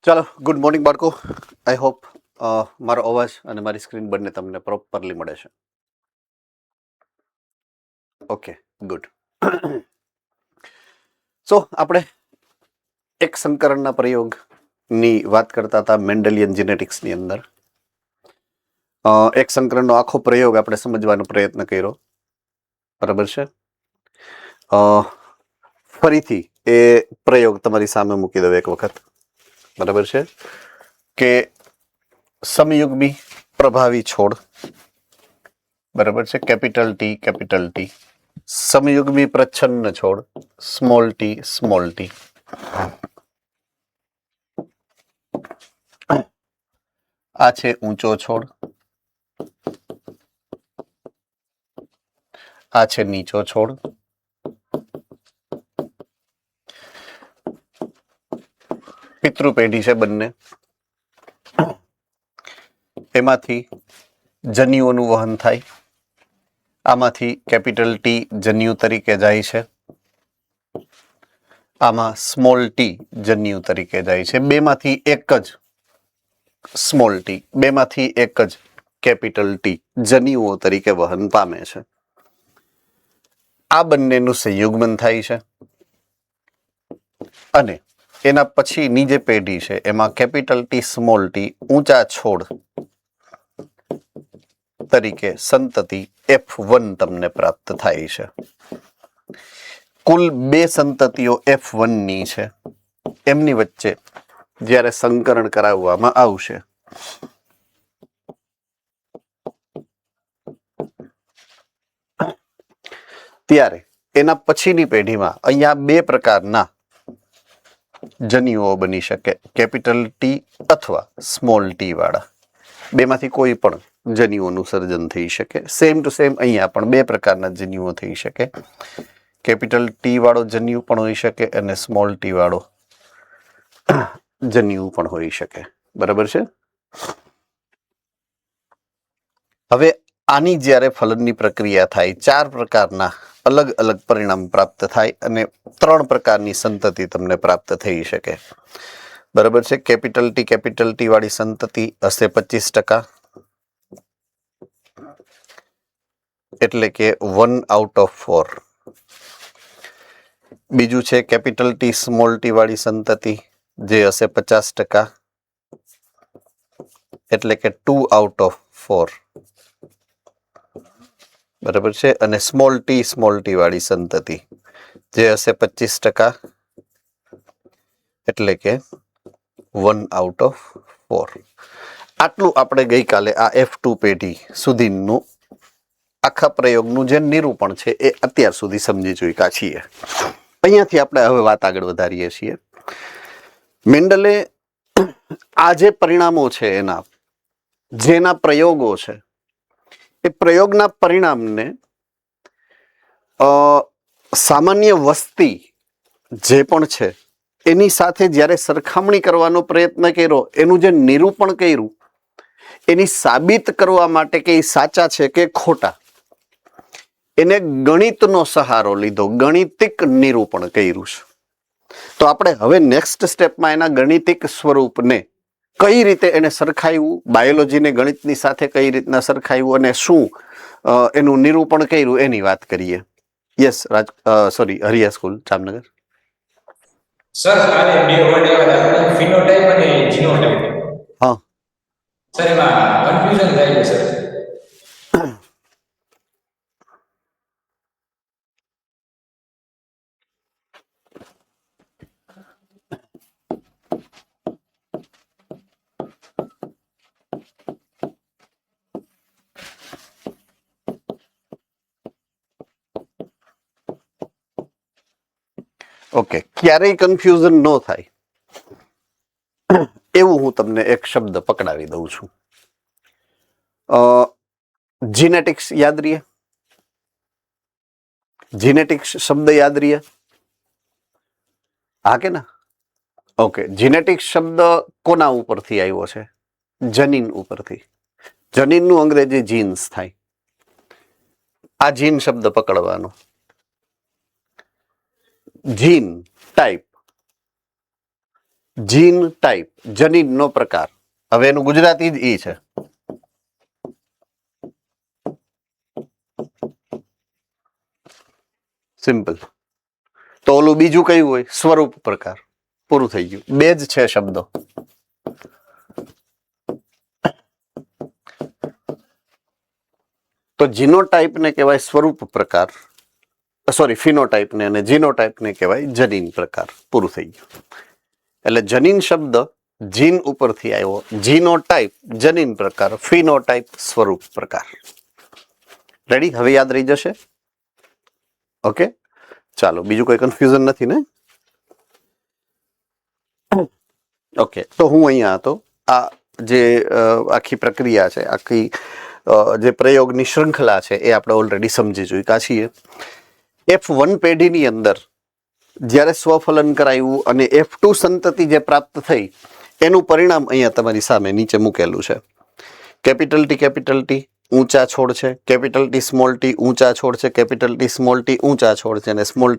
ચાલો, good morning બાળકો. I hope મારો અવાજ અને મારી સ્ક્રીન બંને તમને પ્રોપરલી મળે છે. Okay, good. સો આપણે એક સંકરણના પ્રયોગની વાત કરતા હતા મેન્ડેલિયન જીનેટિક્સની અંદર. એક સંકરણનો આખો પ્રયોગ આપણે સમજવાનો પ્રયત્ન કર્યો, બરાબર છે. ફરીથી એ પ્રયોગ તમારી સામે મૂકી દઉં એક વખત, બરાબર છે. કે સમયુગ્મી પ્રભાવી છોડ, બરાબર છે, કેપિટલ ટી, સમયુગ્મી પ્રચ્છન્ન છોડ, સ્મોલ ટી. આ છે ઊંચો છોડ, આ છે નીચો છોડ. પિતૃ પેઢી છે બંને. એમાંથી જન્યુઓનું વહન થાય. આમાંથી કેપિટલ ટી જન્યુ તરીકે જાય છે, આમાં સ્મોલ ટી જન્યુ તરીકે જાય છે. બેમાંથી એક જ સ્મોલ ટી, બેમાંથી એક જ કેપિટલ ટી જન્યુઓ તરીકે વહન પામે છે. આ બંનેનું સંયુગ્મન થાય છે અને એના પછીની જે પેઢી છે એમાં કેપિટલ ટી સ્મોલ ટી ઊંચા છોડ તરીકે સંતતિ F1 તમને પ્રાપ્ત થાય છે. કુલ 2 સંતતિઓ F1 ની છે. એમની વચ્ચે જ્યારે સંકરણ કરાવવામાં આવશે ત્યારે એના પછીની પેઢીમાં અહીંયા 2 પ્રકારના જન્યુઓ બની શકે, કેપિટલ ટી અથવા સ્મોલ ટી વાળા. બેમાંથી કોઈ પણ જન્યુઓનું સર્જન થઈ શકે. સેમ ટુ સેમ અહીંયા પણ 2 પ્રકારના જન્યુઓ થઈ શકે. કેપિટલ ટી વાળો જન્યુ પણ હોઈ શકે અને સ્મોલ ટી વાળો જન્યુ પણ હોઈ શકે, બરાબર છે. હવે આની જ્યારે ફલનની પ્રક્રિયા થાય, 4 પ્રકારના અલગ અલગ પરિણામ પ્રાપ્ત થાય અને 3 પ્રકારની સંતતિ તમને પ્રાપ્ત થઈ શકે, બરાબર છે. કેપિટલ ટી વાળી સંતતિ હશે 25%, એટલે કે 1 આઉટ ઓફ 4. બીજું છે કેપિટલ ટી સ્મોલ ટી વાળી સંતતિ, જે હશે 50%, એટલે કે 2 આઉટ ઓફ 4, બરાબર છે. અને સ્મોલ ટી વાળી સંતતિ જે હશે 25%, એટલે કે 1 આઉટ ઓફ 4. આટલું આપણે ગઈકાલે આ F2 પેઢી સુધીનું આખા પ્રયોગનું જે નિરૂપણ છે એ અત્યાર સુધી સમજી ચૂક્યા છીએ. અહીંયાથી આપણે હવે વાત આગળ વધારીએ છીએ. મેન્ડલે આ જે પરિણામો છે એના જેના પ્રયોગો છે એ પ્રયોગના પરિણામને સામાન્ય વસ્તી જે પણ છે એની સાથે જ્યારે સરખામણી કરવાનો પ્રયત્ન કર્યો, એનું જે નિરૂપણ કર્યું, એની સાબિત કરવા માટે કે એ સાચા છે કે ખોટા, એને ગણિતનો સહારો લીધો, ગણિતિક નિરૂપણ કર્યું છે. તો આપણે હવે નેક્સ્ટ સ્ટેપમાં એના ગણિતિક સ્વરૂપને કઈ રીતે એને સરખાવ્યું, બાયોલોજીને ગણિતની સાથે કઈ રીતના સરખાવ્યું અને શું એનું નિરૂપણ કર્યું એની વાત કરીએ. Yes Hariya school Jamnagar. Sir કાલે 2 વર્ડ આવ્યા હતા, ફિનોટાઇપ અને જીનોટાઇપ. હા સર એમાં કન્ફ્યુઝન થાય છે સર. ઓકે, ક્યારેય કન્ફ્યુઝન ન થાય એવું હું તમને એક શબ્દ પકડાવી દઉં છું. જીનેટિક્સ યાદ રહીએ? જીનેટિક્સ શબ્દ યાદ રહીએ? હા કે ના? ઓકે, જીનેટિક્સ શબ્દ કોના ઉપરથી આવ્યો છે? જનીન ઉપરથી. જનીનનું અંગ્રેજી જીન્સ થાય. આ જીન શબ્દ પકડવાનો. જીન ટાઈપ, જીન ટાઈપ, જનીનનો પ્રકાર. હવે એનું ગુજરાતી જ ઈ છે. સિમ્પલ. તો ઓલું બીજું કયું હોય? સ્વરૂપ પ્રકાર. પૂરું થઈ ગયું. બે જ છે શબ્દો. તો જીનોટાઈપને કહેવાય સ્વરૂપ પ્રકાર, સોરી ફિનોટાઈપને, અને જીનોટાઈપને કહેવાય જનીન પ્રકાર. પૂરું થઈ ગયું. એટલે જનીન શબ્દ જીન ઉપરથી આવ્યો, જીનોટાઈપ જનીન પ્રકાર, ફિનોટાઈપ સ્વરૂપ પ્રકાર. રેડી? હવે યાદ રહી જશે. ઓકે, ચાલો, બીજું કોઈ કન્ફ્યુઝન નથી ને? ઓકે, તો હું અહીંયા હતો. આ જે આખી પ્રક્રિયા છે, આખી જે પ્રયોગની શૃંખલા છે, એ આપણે ઓલરેડી સમજી ચૂક્યા છીએ. F1 પેઢીની અંદર જ્યારે સ્વફલન કરાયું અને F2 સંતતિ જે પ્રાપ્ત થઈ, એનું પરિણામ અહીંયા તમારી સામે નીચે મૂકેલું છે. કેપિટલ ટી ઊંચા છોડ છે, કેપિટલ ટી ઊંચા છોડ છે, કેપિટલ ટી ઊંચા છોડ છે, અને સ્મોલ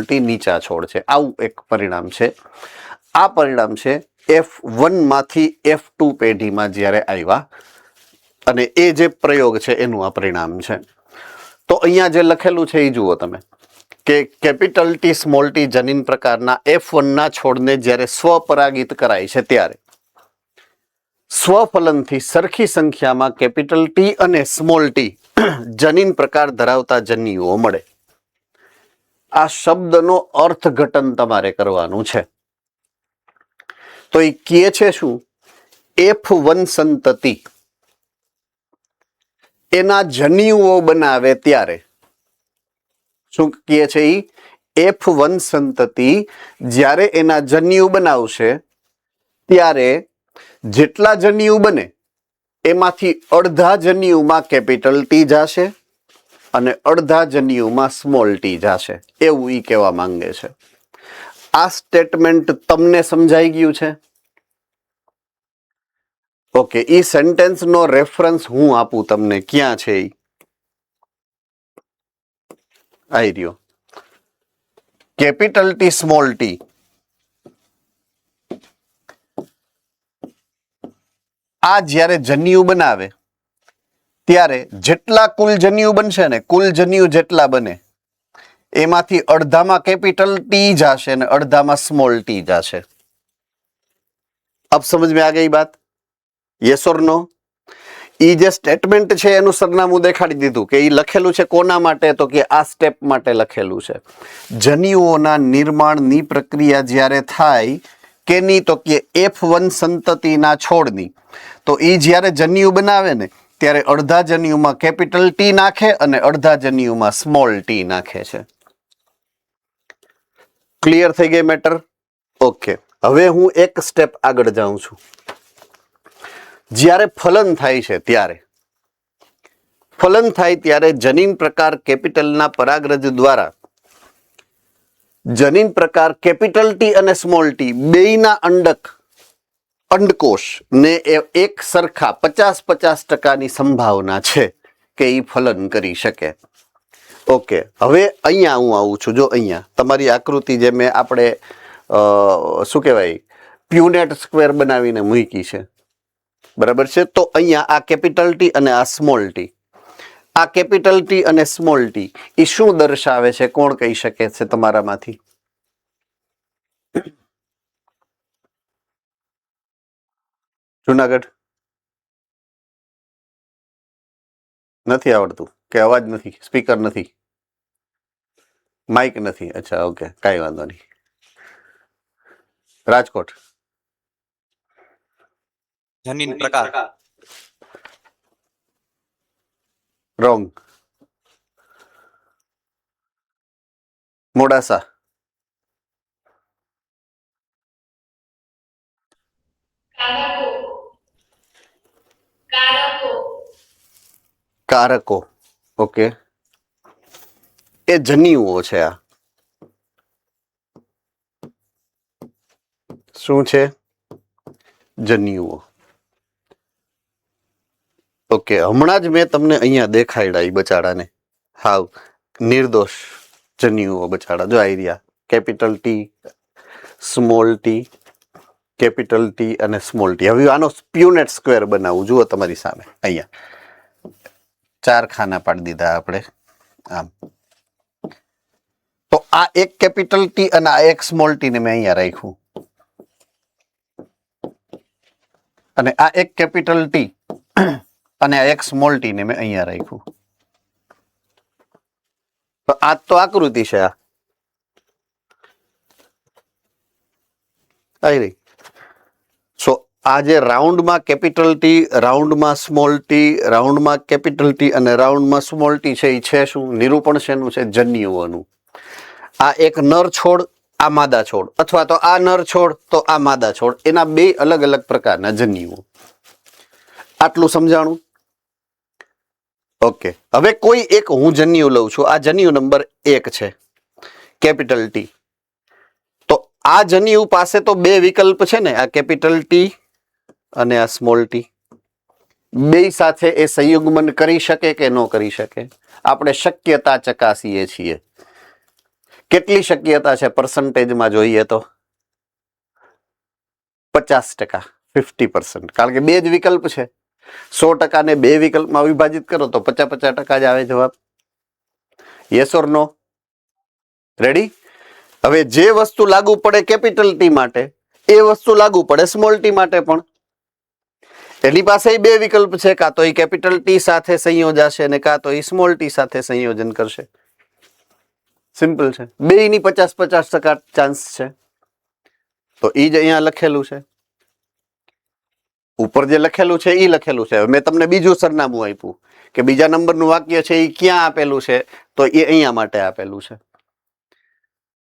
ટી નીચા છોડ છે. આવું એક પરિણામ છે. આ પરિણામ છે F1 માંથી F2 પેઢીમાં જ્યારે આવ્યા, અને એ જે પ્રયોગ છે એનું આ પરિણામ છે. તો અહીંયા જે લખેલું છે એ જુઓ તમે, કે કેપિટલ ટી જનીન પ્રકારના F1 ના છોડને જ્યારે સ્વપરાગિત કરાય છે ત્યારે સ્વફલનથી સરખી સંખ્યામાં કેપિટલ ટી અને સ્મોલ ટી જનીન પ્રકાર ધરાવતા જન્યુઓ મળે. આ શબ્દનો અર્થઘટન તમારે કરવાનું છે. તો એ કહે છે શું? F1 સંતતિ એના જન્યુઓ બનાવે ત્યારે, શું કહે છે? F1 સંતતિ જ્યારે એના જન્યુ બનાવશે ત્યારે જેટલા જન્યુ બને એમાંથી અડધા જન્યુમાં કેપિટલ ટી જશે અને અડધા જન્યુમાં સ્મોલ ટી જશે, એવું ઈ કહેવા માંગે છે. આ સ્ટેટમેન્ટ તમને સમજાઈ ગયું છે? ઓકે, ઈ સેન્ટેન્સનો રેફરન્સ હું આપું તમને. ક્યાં છે ઈ? આઈ રહ્યો. કેપિટલ ટી સ્મોલ ટી આ જ્યારે જન્યુ બનાવે ત્યારે જેટલા કુલ જન્યુ બનશે ને, કુલ જન્યુ જેટલા બને એમાંથી અડધામાં કેપિટલ ટી જશે અને અડધામાં સ્મોલ ટી જશે. અબ સમજ में आ गई बात? યસ ઓર નો? ઈ જે સ્ટેટમેન્ટ છે એનું સરનામું દેખાડી દીધું કે ઈ લખેલું છે કોના માટે? તો કે આ સ્ટેપ માટે લખેલું છે. જન્યુઓના નિર્માણની પ્રક્રિયા જ્યારે થાય કેની? તો કે F1 સંતતિના છોડની. તો ઈ જ્યારે જન્યુ બનાવે ને ત્યારે અડધા જન્યુમાં કેપિટલ ટી નાખે અને અડધા જન્યુમાં સ્મોલ ટી નાખે છે. ક્લિયર થઈ ગઈ મેટર? ઓકે, હવે હું એક સ્ટેપ આગળ જાઉં છું. જ્યારે ફલન થાય છે ત્યારે જનીન પ્રકાર કેપિટલના પરાગરજ દ્વારા જનીન પ્રકાર કેપિટલ ટી અને સ્મોલ ટી બેયના અંડકોષ ને એક સરખા 50-50% સંભાવના છે કે ઈ ફલન કરી શકે. ઓકે, હવે અહીંયા હું આવું છું. જો અહીંયા તમારી આકૃતિ જે મેં આપણે શું કહેવાય પ્યુનેટ સ્ક્વેર બનાવીને મૂકી છે, બરાબર છે? તો અહીંયા આ કેપિટલ ટી અને આ સ્મોલ ટી, આ કેપિટલ ટી અને સ્મોલ ટી એ શું દર્શાવે છે? કોણ કહી શકે છે તમારામાંથી? જુનાગઢ નથી આવડતું કે અવાજ નથી, સ્પીકર નથી, માઇક નથી? અચ્છા, ઓકે, કાંઈ વાંધો નહીં. રાજકોટ જનીન પ્રકાર રોંગ. મોડાસા કારકો. ઓકે, એ જન્યુઓ છે. આ શું છે? જન્યુઓ. ઓકે, હમણાં જ મેં તમને અહીંયા દેખાડ્યા ઈ બચાડાને, હાવ નિર્દોષ જન્યુઓ બચાડા. જો આઈ રહ્યા capital T, small T capital T અને સ્મોલ ટી. હવે આનો પ્યુનેટ સ્ક્વેર બનાવું. જુઓ તમારી સામે અહીંયા 4 ખાના પાડી દીધા આપણે આમ. તો આ એક કેપિટલ ટી અને આ એક સ્મોલ ટી ને મેં અહીંયા રાખ્યું, અને આ એક કેપિટલ ટી અને આ એક સ્મોલ ટી ને મેં અહીંયા રાખ્યું. તો આ તો આકૃતિ છે. આ રહી. સો આ જે રાઉન્ડમાં કેપિટલ ટી, રાઉન્ડમાં સ્મોલ ટી, રાઉન્ડમાં કેપિટલ ટી અને રાઉન્ડમાં સ્મોલ ટી છે, એ છે શું? નિરૂપણ શેનું છે? જન્યુઓનું. આ એક નર છોડ, આ માદા છોડ, અથવા તો આ નર છોડ તો આ માદા છોડ, એના બે અલગ અલગ પ્રકારના જન્યુઓ. આટલું સમજાણું? ઓકે. હવે કોઈ એક હું જન્યુ લઉં છું. આ જન્યુ નંબર 1 છે, કેપિટલ ટી. તો આ જન્યુ પાસે તો બે વિકલ્પ છે ને, આ કેપિટલ ટી અને આ સ્મોલ ટી. બે સાથે એ સંયુગ્મન કરી શકે કે ન કરી શકે? આપણે શક્યતા ચકાસીએ છીએ. કેટલી શક્યતા છે પર્સન્ટેજમાં જોઈએ તો? 50%, 50%. કારણ કે બે જ વિકલ્પ છે. 100% ને બે વિકલ્પમાં વિભાજિત કરો તો 50-50% જ આવે જવાબ. Yes or no? રેડી? હવે જે વસ્તુ લાગુ પડે કેપિટલ ટી માટે, એ વસ્તુ લાગુ પડે સ્મોલ ટી માટે પણ. એની પાસે બે વિકલ્પ છે, કાં તો એ કેપિટલ ટી સાથે સંયોજાશે અને કાં તો એ સ્મોલ ટી સાથે સંયોજન કરશે. સિમ્પલ છે. બેયની 50-50% ચાન્સ છે. તો એ જ અહીંયા લખેલું છે. ઉપર જે લખેલું છે એ લખેલું છે. મેં તમને બીજું સરનામું આપ્યું કે બીજા નંબરનું વાક્ય છે એ ક્યાં આપેલું છે, તો એ અહીંયા માટે આપેલું છે.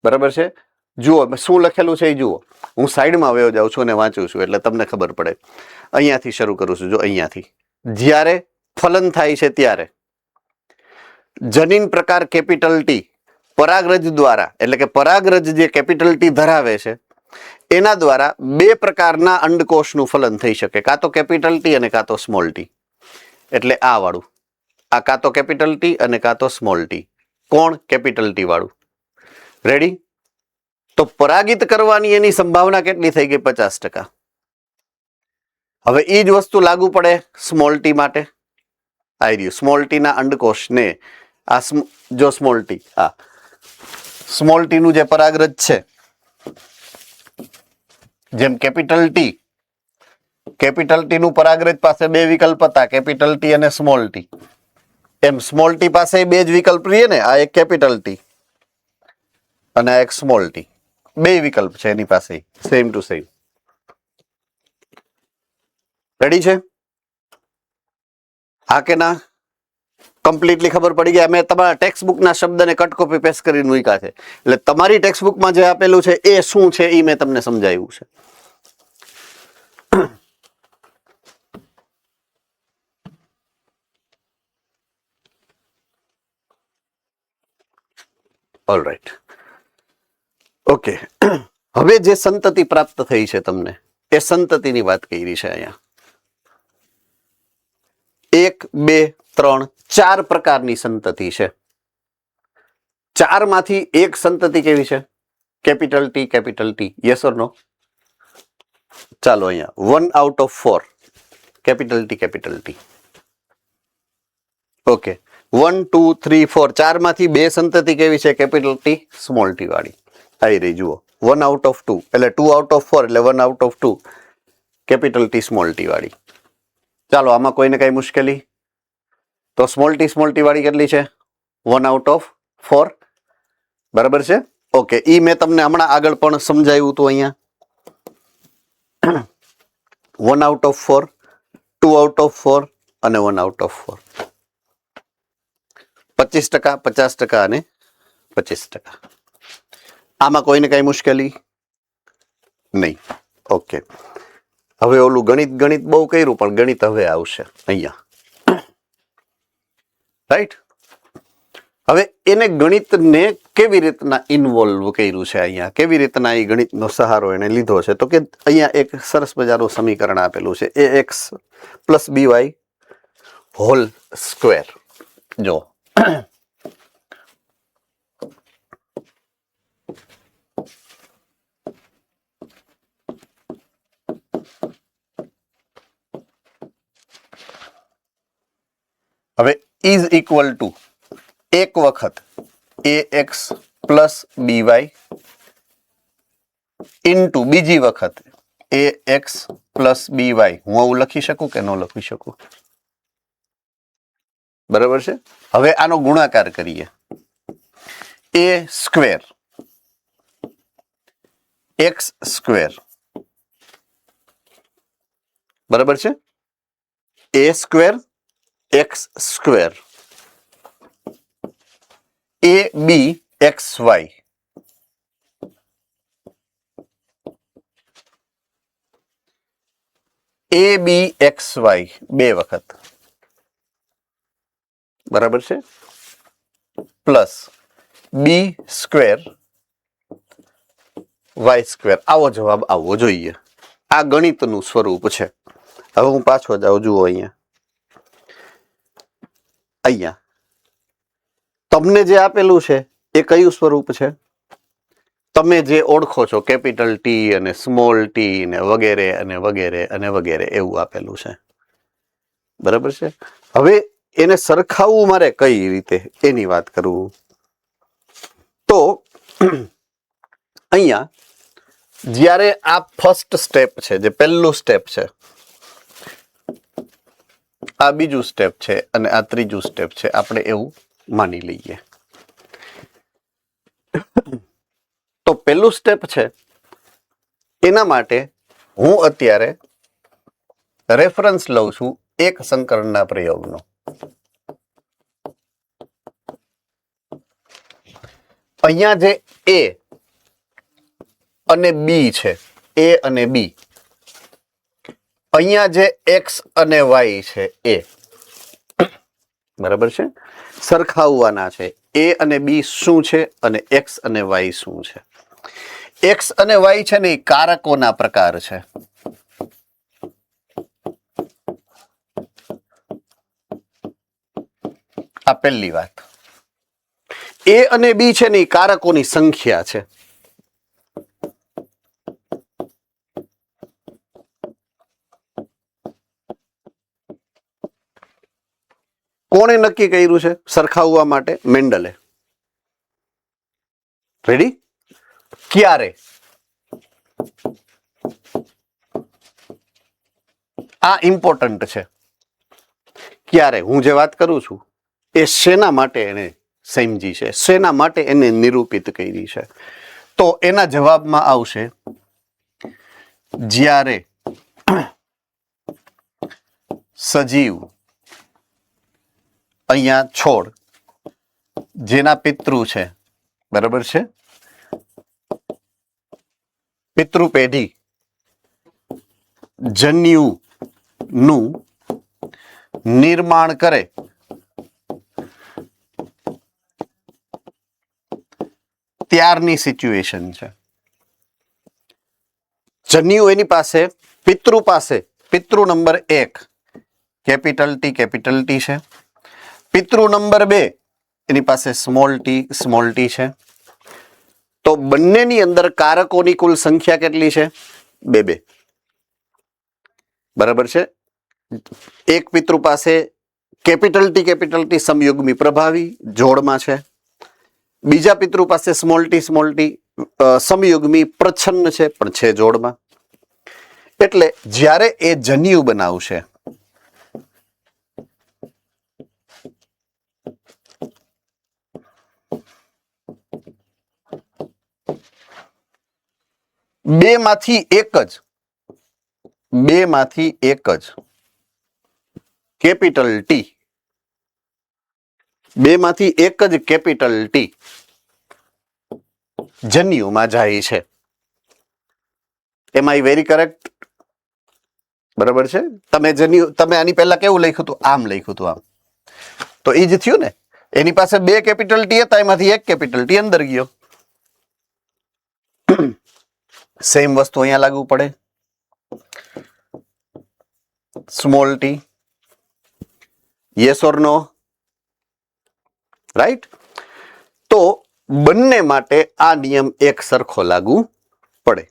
બરાબર છે? જુઓ શું લખેલું છે એ જુઓ. હું સાઈડમાં વયો જાઉં છું અને વાંચું છું એટલે તમને ખબર પડે. અહીંયાથી શરૂ કરું છું. જો અહીંયાથી, જ્યારે ફલન થાય છે ત્યારે જનીન પ્રકાર કેપિટલ ટી પરાગરજ દ્વારા, એટલે કે પરાગરજ જે કેપિટલ ટી ધરાવે છે એના દ્વારા બે પ્રકારના અંડકોષનું ફલન થઈ શકે, કાં તો કેપિટલ ટી અને કાં તો સ્મોલ ટી. એટલે આ વાળું, આ કાં તો કેપિટલ ટી અને કાં તો સ્મોલ ટી. કોણ? કેપિટલ ટી વાળું. રેડી? તો પરાગિત કરવાની એની સંભાવના કેટલી થઈ ગઈ? 50%. હવે એ જ વસ્તુ લાગુ પડે સ્મોલ ટી માટે. આવી રહ્યું સ્મોલ ટી ના અંડકોષને આ જો સ્મોલ ટી, આ સ્મોલ ટી નું જે પરાગરજ છે, જેમ કેપિટલ ટી નું પરાગરજ પાસે બે વિકલ્પ હતા, કેપિટલ ટી અને સ્મોલ ટી. એમ સ્મોલ ટી પાસે બે જ વિકલ્પ રહીએ ને, આ એક કેપિટલ ટી અને આ એક સ્મોલ ટી. બે વિકલ્પ છે એની પાસે, સેમ ટુ સેમ. રેડી છે? હા કે ના? કમ્પ્લીટલી ખબર પડી ગઈ? મેં તમારા ટેક્સ્ટ બુકના શબ્દને કટ કોપી પેસ્ટ કરીને મૂક્યા છે. એટલે તમારી ટેક્સ્ટ બુકમાં જે આપેલું છે એ શું છે એ મેં તમને સમજાવ્યું છે. ઓલરાઈટ. ઓકે. હવે જે સંતતિ પ્રાપ્ત થઈ છે તમને, એ સંતતિની વાત કરી છે અહીંયા. 1, 2, 3, 4 પ્રકારની સંતતિ છે. 4 માંથી એક સંતતિ કેવી છે? Capital T, capital T. Yes or no? ચાલો અહીંયા 1 out of 4 capital T, capital T. Okay. 1, 2, 3, 4, 4 માંથી બે સંતતિ કેવી છે? કેપિટલ ટી, સ્મોલ ટી વાળી. આવી રહી જુઓ. 1 out of 2 એટલે 2 out of 4 એટલે 1 out of 2 capital T, small T વાળી. ચાલો આમાં કોઈને કઈ મુશ્કેલી? તો સ્મોલ ટી વાળી કેટલી છે? 1 out of 4. બરાબર છે? ઓકે. ઈ મેં તમને હમણાં આગળ પણ સમજાવ્યું હતું અહીંયા. 1 out of 4, 2 out of 4 અને 1 out of 4. 25%, 50% અને 25%. આમાં કોઈને કઈ મુશ્કેલી નહીં? ઓકે. હવે ઓલું ગણિત બહુ કર્યું, પણ ગણિત હવે આવશે અહીંયા. રાઈટ? હવે એને ગણિતને કેવી રીતના ઇન્વોલ્વ કર્યું છે અહીંયા, કેવી રીતના એ ગણિતનો સહારો એને લીધો છે, તો કે અહીંયા એક સરસ મજાનું સમીકરણ આપેલું છે, ax + by હોલ સ્ક્વેર. જો હવે ઇઝ ઇક્વલ ટુ એક વખત ax પ્લસ by ઇન્ટુ બીજી વખત ax પ્લસ by. હું આવું લખી શકું કે ન લખી શકું? બરાબર છે. હવે આનો ગુણાકાર કરીએ. a સ્ક્વેર x સ્ક્વેર બરાબર છે. a square x square a b x y a b x y બે વખત બરાબર છે પ્લસ બી સ્ક્વેર વાય સ્ક્વેર. આવો જવાબ આવવો જોઈએ. આ ગણિતનું સ્વરૂપ છે. હવે હું પાછો જાઉં. જુઓ અહીંયા તમને જે આપેલું છે એ કયું સ્વરૂપ છે? તમે જે ઓળખો છો કેપિટલ ટી અને સ્મોલ ટી ને વગેરે અને વગેરે અને વગેરે એવું આપેલું છે. બરાબર છે. હવે એને સરખાવવું મારે કઈ રીતે એની વાત કરું તો અહીંયા જ્યારે આ ફર્સ્ટ સ્ટેપ છે, જે પહેલું સ્ટેપ છે, આ બીજું સ્ટેપ છે અને આ ત્રીજું સ્ટેપ છે, આપણે એવું માની લઈએ. તો પહેલું સ્ટેપ છે એના માટે હું અત્યારે રેફરન્સ લઉં છું એક સંકરણના પ્રયોગનો. અહીંયા જે a અને b છે, a અને b, અહીંયા જે x અને y છે એ બરાબર છે, સરખાવવાના છે. a અને b શું છે અને x અને y શું છે? x અને y છે ને એ કારકોના પ્રકાર છે. આ પહેલી વાત. a અને b છે ને એ કારકોની સંખ્યા છે. કોણે નક્કી કર્યું છે સરખાવવા માટે? મેન્ડલે. રેડી? ક્યારે? આ ઇમ્પોર્ટન્ટ છે. ક્યારે? હું જે વાત કરું છું એ શેના માટે એને સમજી છે, શેના માટે એને નિરૂપિત કરી છે? તો એના જવાબમાં આવશે જ્યારે સજીવ, અહીંયા છોડ, જેના પિતૃ છે, બરાબર છે, પિતૃ પેઢી જન્યુનું નિર્માણ કરે ત્યારની સિચ્યુએશન છે. જન્યુ એની પાસે, પિતૃ પાસે, પિતૃ નંબર 1 કેપિટલ ટી છે. પિતૃ નંબર 2 એની પાસે સ્મોલ ટી છે. તો બંનેની અંદર કારકોની કુલ સંખ્યા કેટલી છે? 2. બરાબર છે. એક પિતૃ પાસે કેપિટલ ટી સમયુગ્મી પ્રભાવી જોડમાં છે. બીજા પિતૃ પાસે સ્મોલ ટી સમયુગ્મી પ્રચ્છન્ન છે પણ છે જોડમાં. એટલે જ્યારે એ જન્યુ બનાવશે બે માંથી એક જ કેપિટલ ટી, જન્યુમાં જાય છે. એમ આઈ વેરી કરેક્ટ? બરાબર છે. તમે આની પહેલા કેવું લખ્યું હતું? આમ લખ્યું હતું, આમ. તો એ જ થયું ને. એની પાસે 2 કેપિટલ ટી હતા, એમાંથી 1 કેપિટલ ટી અંદર ગયો. સેમ વસ્તુ અહીંયા લાગુ પડે. Small T, yes or no? Right? તો બંને માટે આ નિયમ એક સરખો લાગુ પડે.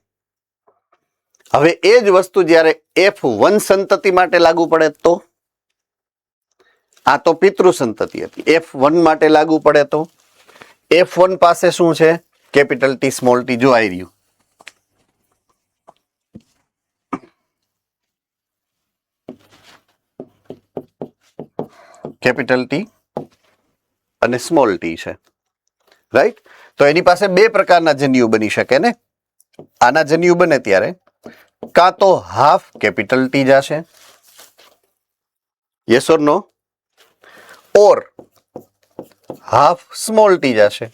હવે એ જ વસ્તુ જ્યારે F1 સંતતિ માટે લાગુ પડે તો આ તો પિતૃ સંતતિ હતી. F1 માટે લાગુ પડે તો F1 પાસે શું છે? કેપિટલ ટી સ્મોલ ટી જો આવી રહ્યું. કેપિટલ ટી અને સ્મોલ ટી છે, રાઈટ? તો એની પાસે બે પ્રકારના જન્યુ બની શકે ને. આના જન્યુ બને ત્યારે કાં તો હાફ કેપિટલ ટી જશે, yes or no, or half small T જશે.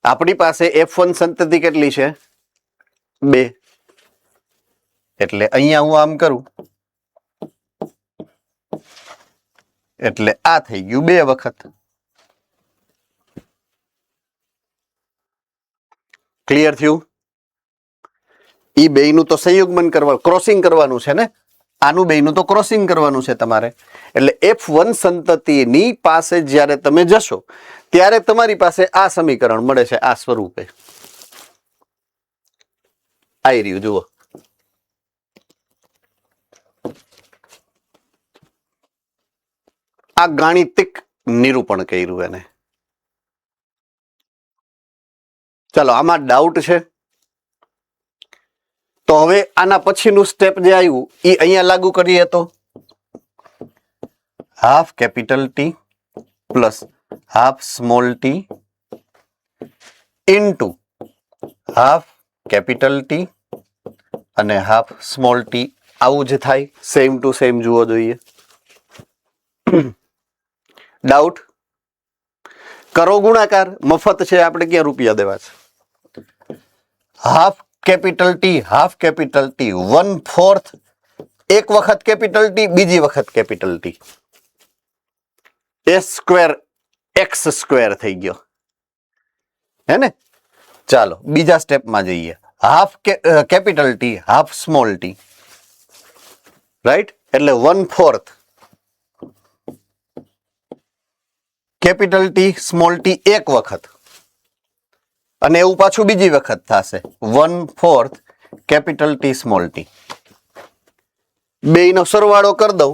આપણી પાસે F1 સંતતિ કેટલી છે? 2. એટલે અહીંયા હું આમ કરું એટલે આ થઈ ગયું 2 વખત. ક્લિયર થયું? ઈ બેયનું તો સંયુગ્મન કરવાનું, ક્રોસિંગ કરવાનું છે ને. આનું બેયનું તો ક્રોસિંગ કરવાનું છે તમારે. એટલે F1 સંતતિની પાસે જ્યારે તમે જશો ત્યારે તમારી પાસે આ સમીકરણ મળે છે આ સ્વરૂપે. આઈ રહ્યું જુઓ. આ ગાણિતિક નિરૂપણ કર્યું એને. ચાલો, આમાં ડાઉટ છે? તો હવે આના પછીનું સ્ટેપ જે આવ્યું એ અહીંયા લાગુ કરીએ તો half capital T plus half small T into half capital T અને હાફ સ્મોલ ટી. આવું જ થાય. સેમ ટુ સેમ જુઓ જોઈએ. ડાઉટ? કરો ગુણાકાર. મફત છે, આપણે ક્યાં રૂપિયા દેવા છે? Half capital T half capital T 1/4 એક વખત કેપિટલ ટી બીજી વખત કેપિટલ ટી s² x² થઈ ગયો હે ને. ચાલો બીજા સ્ટેપમાં જઈએ. Half capital T half small T, right? એટલે 1/4 કેપિટલ ટી સ્મોલ ટી એક વખત અને એવું પાછું બીજી વખત થશે 1/4 કેપિટલ ટી સ્મોલ ટી. બેયનો સરવાળો કરી દઉં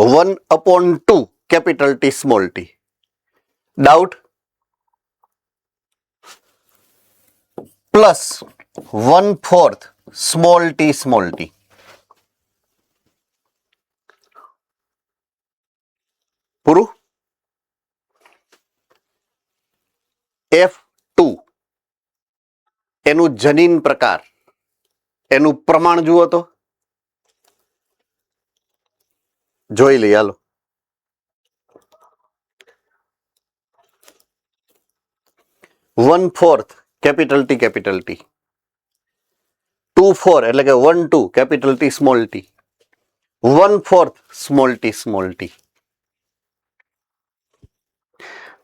1/2 capital T small T. Doubt? Plus 1/4 small T small T. પૂરું? F2 એનું જનીન પ્રકાર, એનું પ્રમાણ જુઓ તો. જોઈ લઈએ હાલો. 1/4 કેપિટલ ટી કેપિટલ ટી, 2/4 એટલે કે 1/2 capital T small T, 1/4 small T small T.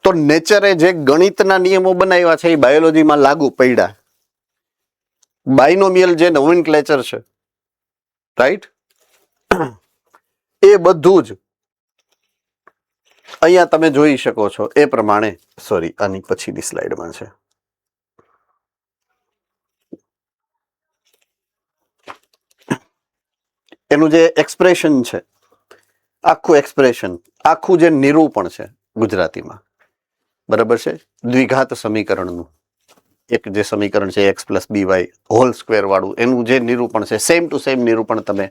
તો નેચરે જે ગણિતના નિયમો બનાવ્યા છે એ બાયોલોજીમાં લાગુ પડ્યા. બાયનોમિયલ જે નોમેનક્લેચર છે, રાઈટ, એ બધું જ અહીંયા તમે જોઈ શકો છો એ પ્રમાણે. સોરી, આની પછીની સ્લાઇડમાં છે. એનું જે એક્સપ્રેશન છે, આખું એક્સપ્રેશન, આખું જે નિરૂપણ છે ગુજરાતીમાં, બરાબર છે, દ્વિઘાત સમીકરણનું એક જે સમીકરણ છે x+by² વાળું, એનું જે નિરૂપણ છે સેમ ટુ સેમ નિરૂપણ તમે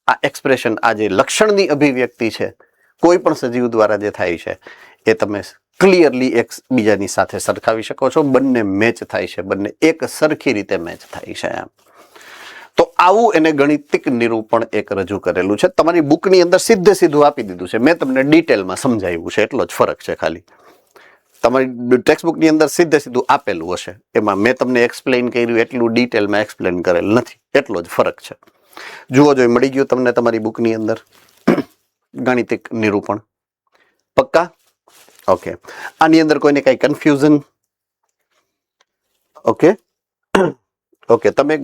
આ એક્સપ્રેશન, આ જે લક્ષણની અભિવ્યક્તિ છે કોઈ પણ સજીવ દ્વારા જે થાય છે એ તમે ક્લિયરલી એકબીજાની સાથે સરખાવી શકો છો. બંને મેચ થાય છે, બંને એક સરખી રીતે મેચ થાય છે એમ. તો આવું એને ગણિતિક નિરૂપણ એક રજૂ કરેલું છે. તમારી બુકની અંદર સીધે સીધું આપી દીધું છે. મેં તમને ડિટેલમાં સમજાવ્યું છે, એટલો જ ફરક છે ખાલી. તમારી ટેક્સ્ટબુકની અંદર સીધે સીધું આપેલું હશે, એમાં મેં તમને એક્સપ્લેન કર્યું એટલું ડિટેલમાં એક્સપ્લેન કરેલ નથી, એટલો જ ફરક છે. જુઓ જોઈ, મળી ગયું તમને તમારી બુકની અંદર ગાણિતિક નિરૂપણ? પક્કા? ઓકે. આની અંદર કોઈને કઈ કન્ફ્યુઝન? Okay okay. તમે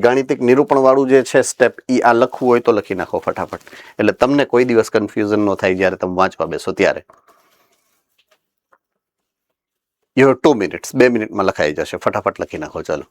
ગાણિતિક નિરૂપણ વાળું જે છે સ્ટેપ, ઈ આ લખવું હોય તો લખી નાખો ફટાફટ, એટલે તમને કોઈ દિવસ કન્ફ્યુઝન ન થાય જ્યારે તમે વાંચવા બેસો ત્યારે. યુ હેવ 2 મિનિટ્સ, 2 મિનિટમાં લખાઈ જશે. ફટાફટ લખી નાખો. ચાલો.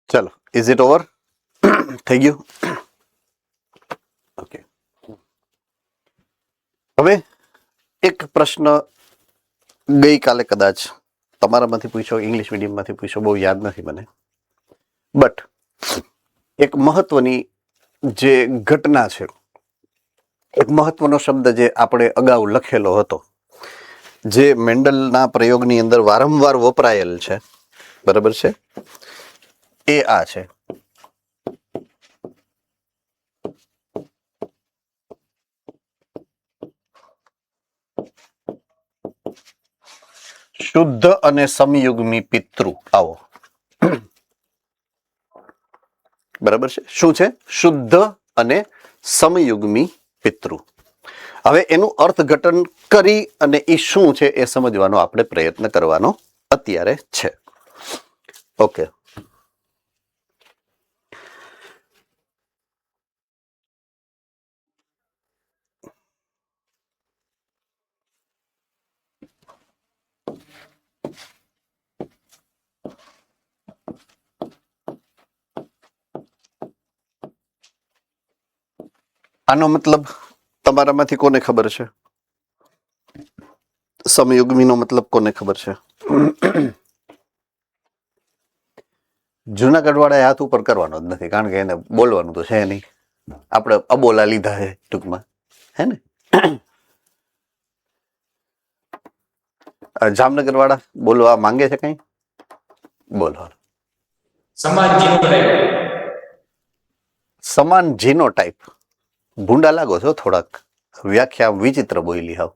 ચલો, ઇઝ ઇટ ઓવર? થઈ ગયું? ઓકે. હવે એક પ્રશ્ન ગઈકાલે કદાચ તમારામાંથી પૂછ્યો, ઇંગ્લિશ મીડિયમમાંથી પૂછ્યો, બહુ યાદ નથી મને, બટ એક મહત્વની જે ઘટના છે, એક મહત્વનો શબ્દ જે આપણે અગાઉ લખેલો હતો, જે મેન્ડલના પ્રયોગની અંદર વારંવાર વપરાયેલ છે, બરાબર છે, એ આ છે. શુદ્ધ અને સમયુગ્મી પિતૃ. આવો, બરાબર છે. શું છે? શુદ્ધ અને સમયુગ્મી પિતૃ. હવે એનું અર્થઘટન કરી અને એ શું છે એ સમજવાનો આપણે પ્રયત્ન કરવાનો અત્યારે છે. ઓકે. આનો મતલબ તમારામાંથી કોને ખબર છે? સમયુગ્મીનો મતલબ કોને ખબર છે? જુનાગઢ વાળાએ હાથ ઉપર કરવાનો જ નથી, કારણ કે એને બોલવાનું તો છે નહીં. આપણે અબોલા લીધા છે ટૂંકમાં, હે ને? જામનગર વાળા બોલવા માંગે છે કઈ? બોલો. સમાન જીનોટાઈપ. સમાન જીનોટાઈપ. ભૂંડા લાગો છો થોડાક, વ્યાખ્યા વિચિત્ર બોલી હાવ.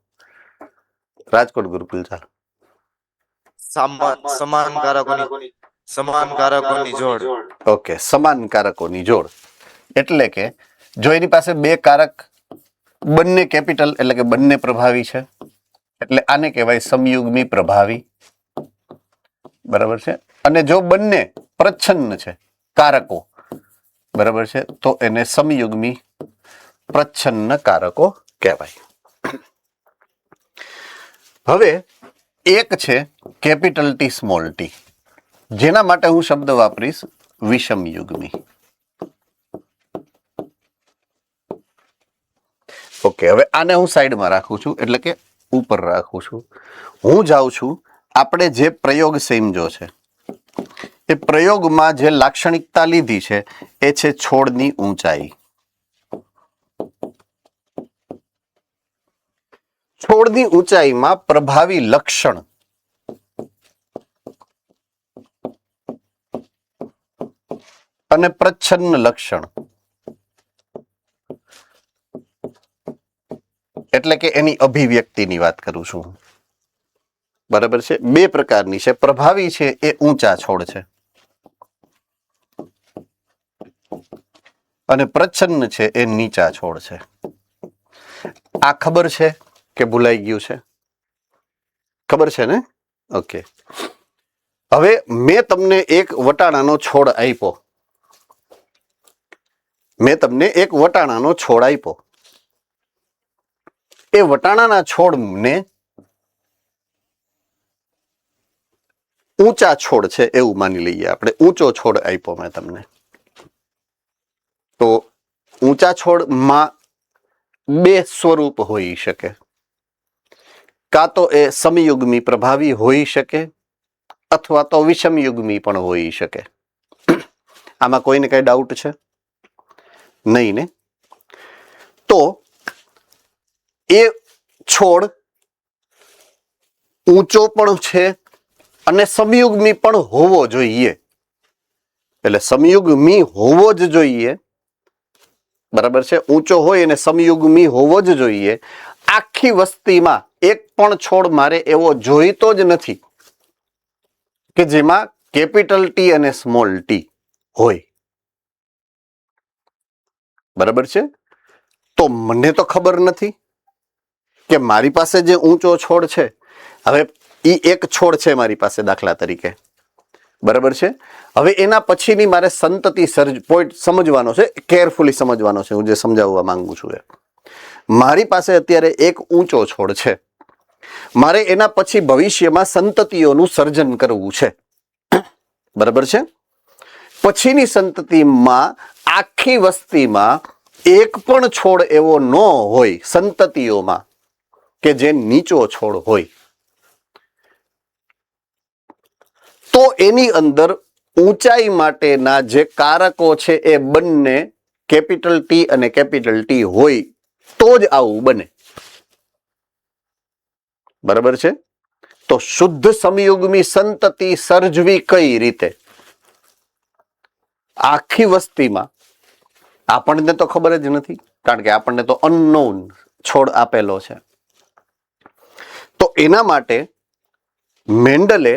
રાજકોટ ગુરુકુલ, ચાલો. સમાન કારકોની જોડ. ઓકે, સમાન કારકોની જોડ. એટલે કે જો એની પાસે બે કારક બંને કેપિટલ એટલે કે બંને પ્રભાવી છે, એટલે આને કહેવાય સમયુગ્મી પ્રભાવી, બરાબર છે. અને જો બંને પ્રચ્છન્ન છે કારકો, બરાબર છે, તો એને સમયુગ્મી પ્રચ્છન્ન કારકો કહેવાય. હવે એક છે કેપિટલ ટી સ્મોલ ટી, જેના માટે હું શબ્દ વાપરીશ વિષમયુગ્મી. ઓકે, હવે આને હું સાઈડમાં રાખું છું, એટલે કે ઉપર રાખું છું. હું જાઉં છું, આપણે જે પ્રયોગ સમજો છે એ પ્રયોગમાં જે લાક્ષણિકતા લીધી છે એ છે છોડની ઊંચાઈ. છોડની ઊંચાઈમાં પ્રભાવી લક્ષણ અને પ્રચ્છન્ન લક્ષણ, એટલે કે એની અભિવ્યક્તિની વાત કરું છું, બરાબર છે. બે પ્રકારની છે. પ્રભાવી છે એ ઊંચા છોડ છે, અને પ્રચ્છન્ન છે એ નીચા છોડ છે. આ ખબર છે કે ભૂલાઈ ગયું છે? ખબર છે ને? ઓકે. હવે મેં તમને એક વટાણાનો છોડ આપ્યો, એ વટાણાના છોડને ઊંચા છોડ છે એવું માની લઈએ આપણે. ઊંચો છોડ આપ્યો મેં તમને, તો ઊંચા છોડમાં બે સ્વરૂપ હોઈ શકે. કાં તો એ સમયુગ્મી પ્રભાવી હોઈ શકે, અથવા તો વિષમયુગ્મી પણ હોઈ શકે. આમાં કોઈને કઈ ડાઉટ છે? નહીં ને? તો એ છોડ ઊંચો પણ છે અને સમયુગ્મી પણ હોવો જોઈએ. એટલે સમયુગ્મી હોવો જ જોઈએ, બરાબર છે. ઊંચો હોય અને સમયુગ્મી હોવો જ જોઈએ. આખી વસ્તીમાં એક પણ છોડ મારે એવો જોઈતો જ નથી કે જેમાં કેપિટલ ટી અને સ્મોલ ટી હોય, બરાબર છે. તો મને તો ખબર નથી કે મારી પાસે જે ઊંચો છોડ છે, હવે એ એક છોડ છે મારી પાસે દાખલા તરીકે, બરાબર છે. હવે એના પછીની મારે સંતતિ પોઈન્ટ સમજવાનો છે, કેરફુલી સમજવાનો છે. હું જે સમજાવવા માંગુ છું એ, મારી પાસે અત્યારે એક ઊંચો છોડ છે, મારે એના પછી ભવિષ્યમાં સંતતિઓનું સર્જન કરવું છે, બરાબર છે. પછીની સંતતિમાં આખી વસ્તીમાં એક પણ છોડ એવો ન હોય સંતતિઓમાં કે જે નીચો છોડ હોય, તો એની અંદર ઊંચાઈ માટેના જે કારકો છે એ બંને કેપિટલ ટી અને કેપિટલ ટી હોય તો જ આવું બને. બરાબર છે? તો શુદ્ધ સમયુગ્મી સંતતિ સર્જવી કઈ રીતે? આખી વસ્તીમાં આપણને તો ખબર જ નથી, કારણ કે આપણને તો અનનોન છોડ આપેલો છે. તો એના માટે મેન્ડલે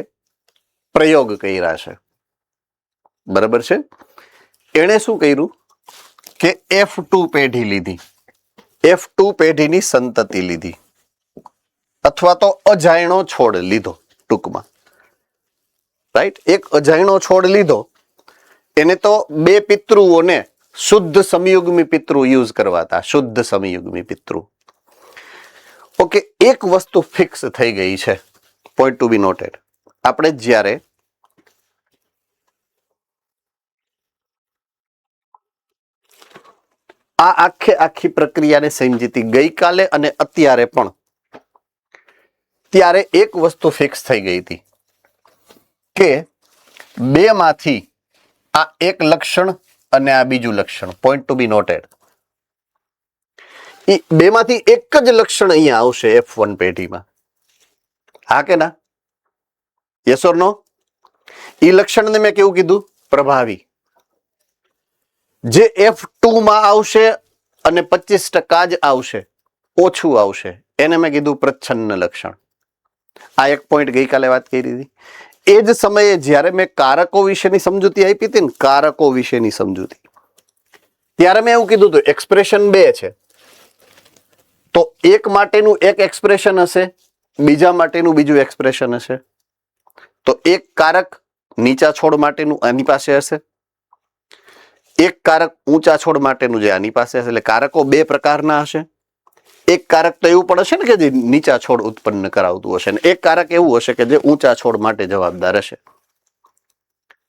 પ્રયોગ કર્યા છે. બરાબર છે? એણે શું કર્યું કે F2 પેઢી લીધી, F2 પેઢીની સંતતિ લીધી, અથવા તો અજાયણો છોડ લીધો ટૂંકમાં. રાઈટ? એક અજાયણો છોડ લીધો. એને તો બે પિતૃઓને શુદ્ધ સમયુગ્મી પિતૃ યુઝ કરવાતા, શુદ્ધ સમયુગ્મી પિતૃ. ઓકે, એક વસ્તુ ફિક્સ થઈ ગઈ છે, પોઈન્ટ ટુ બી નોટેડ. આપણે જ્યારે આ આખી પ્રક્રિયાને સમજી હતી ગઈકાલે અને અત્યારે પણ, ત્યારે એક વસ્તુ ફિક્સ થઈ ગઈ હતી કે બે માંથી આ એક લક્ષણ અને આ બીજું લક્ષણ, પોઈન્ટ ટુ બી નોટેડ, એ બેમાંથી એક જ લક્ષણ અહીંયા આવશે F1 પેઢીમાં. હા કે ના? યસ ઓર નો? એ લક્ષણને મેં કેવું કીધું? પ્રભાવી. જે F2 માં આવશે અને 25% જ આવશે, ઓછું આવશે, એને મેં કીધું પ્રચ્છન્ન લક્ષણ. આ એક પોઈન્ટ ગઈકાલે વાત કરી હતી. એ જ સમયે જ્યારે મેં કારકો વિશેની સમજૂતી આપી હતી ને, કારકો વિશેની સમજૂતી, ત્યારે મેં એવું કીધું હતું એક્સપ્રેશન બે છે. તો એક માટેનું એક એક્સપ્રેશન હશે, બીજા માટેનું બીજું એક્સપ્રેશન હશે. તો એક કારક નીચા છોડ માટેનું આની પાસે હશે, એક કારક ઊંચા છોડ માટેનું જે આની પાસે હશે. એટલે કારકો બે પ્રકારના હશે. એક કારક તો એવું પણ હશે ને કે જે નીચા છોડ ઉત્પન્ન કરાવતું હશે, ને એક કારક એવું હશે કે જે ઊંચા છોડ માટે જવાબદાર હશે.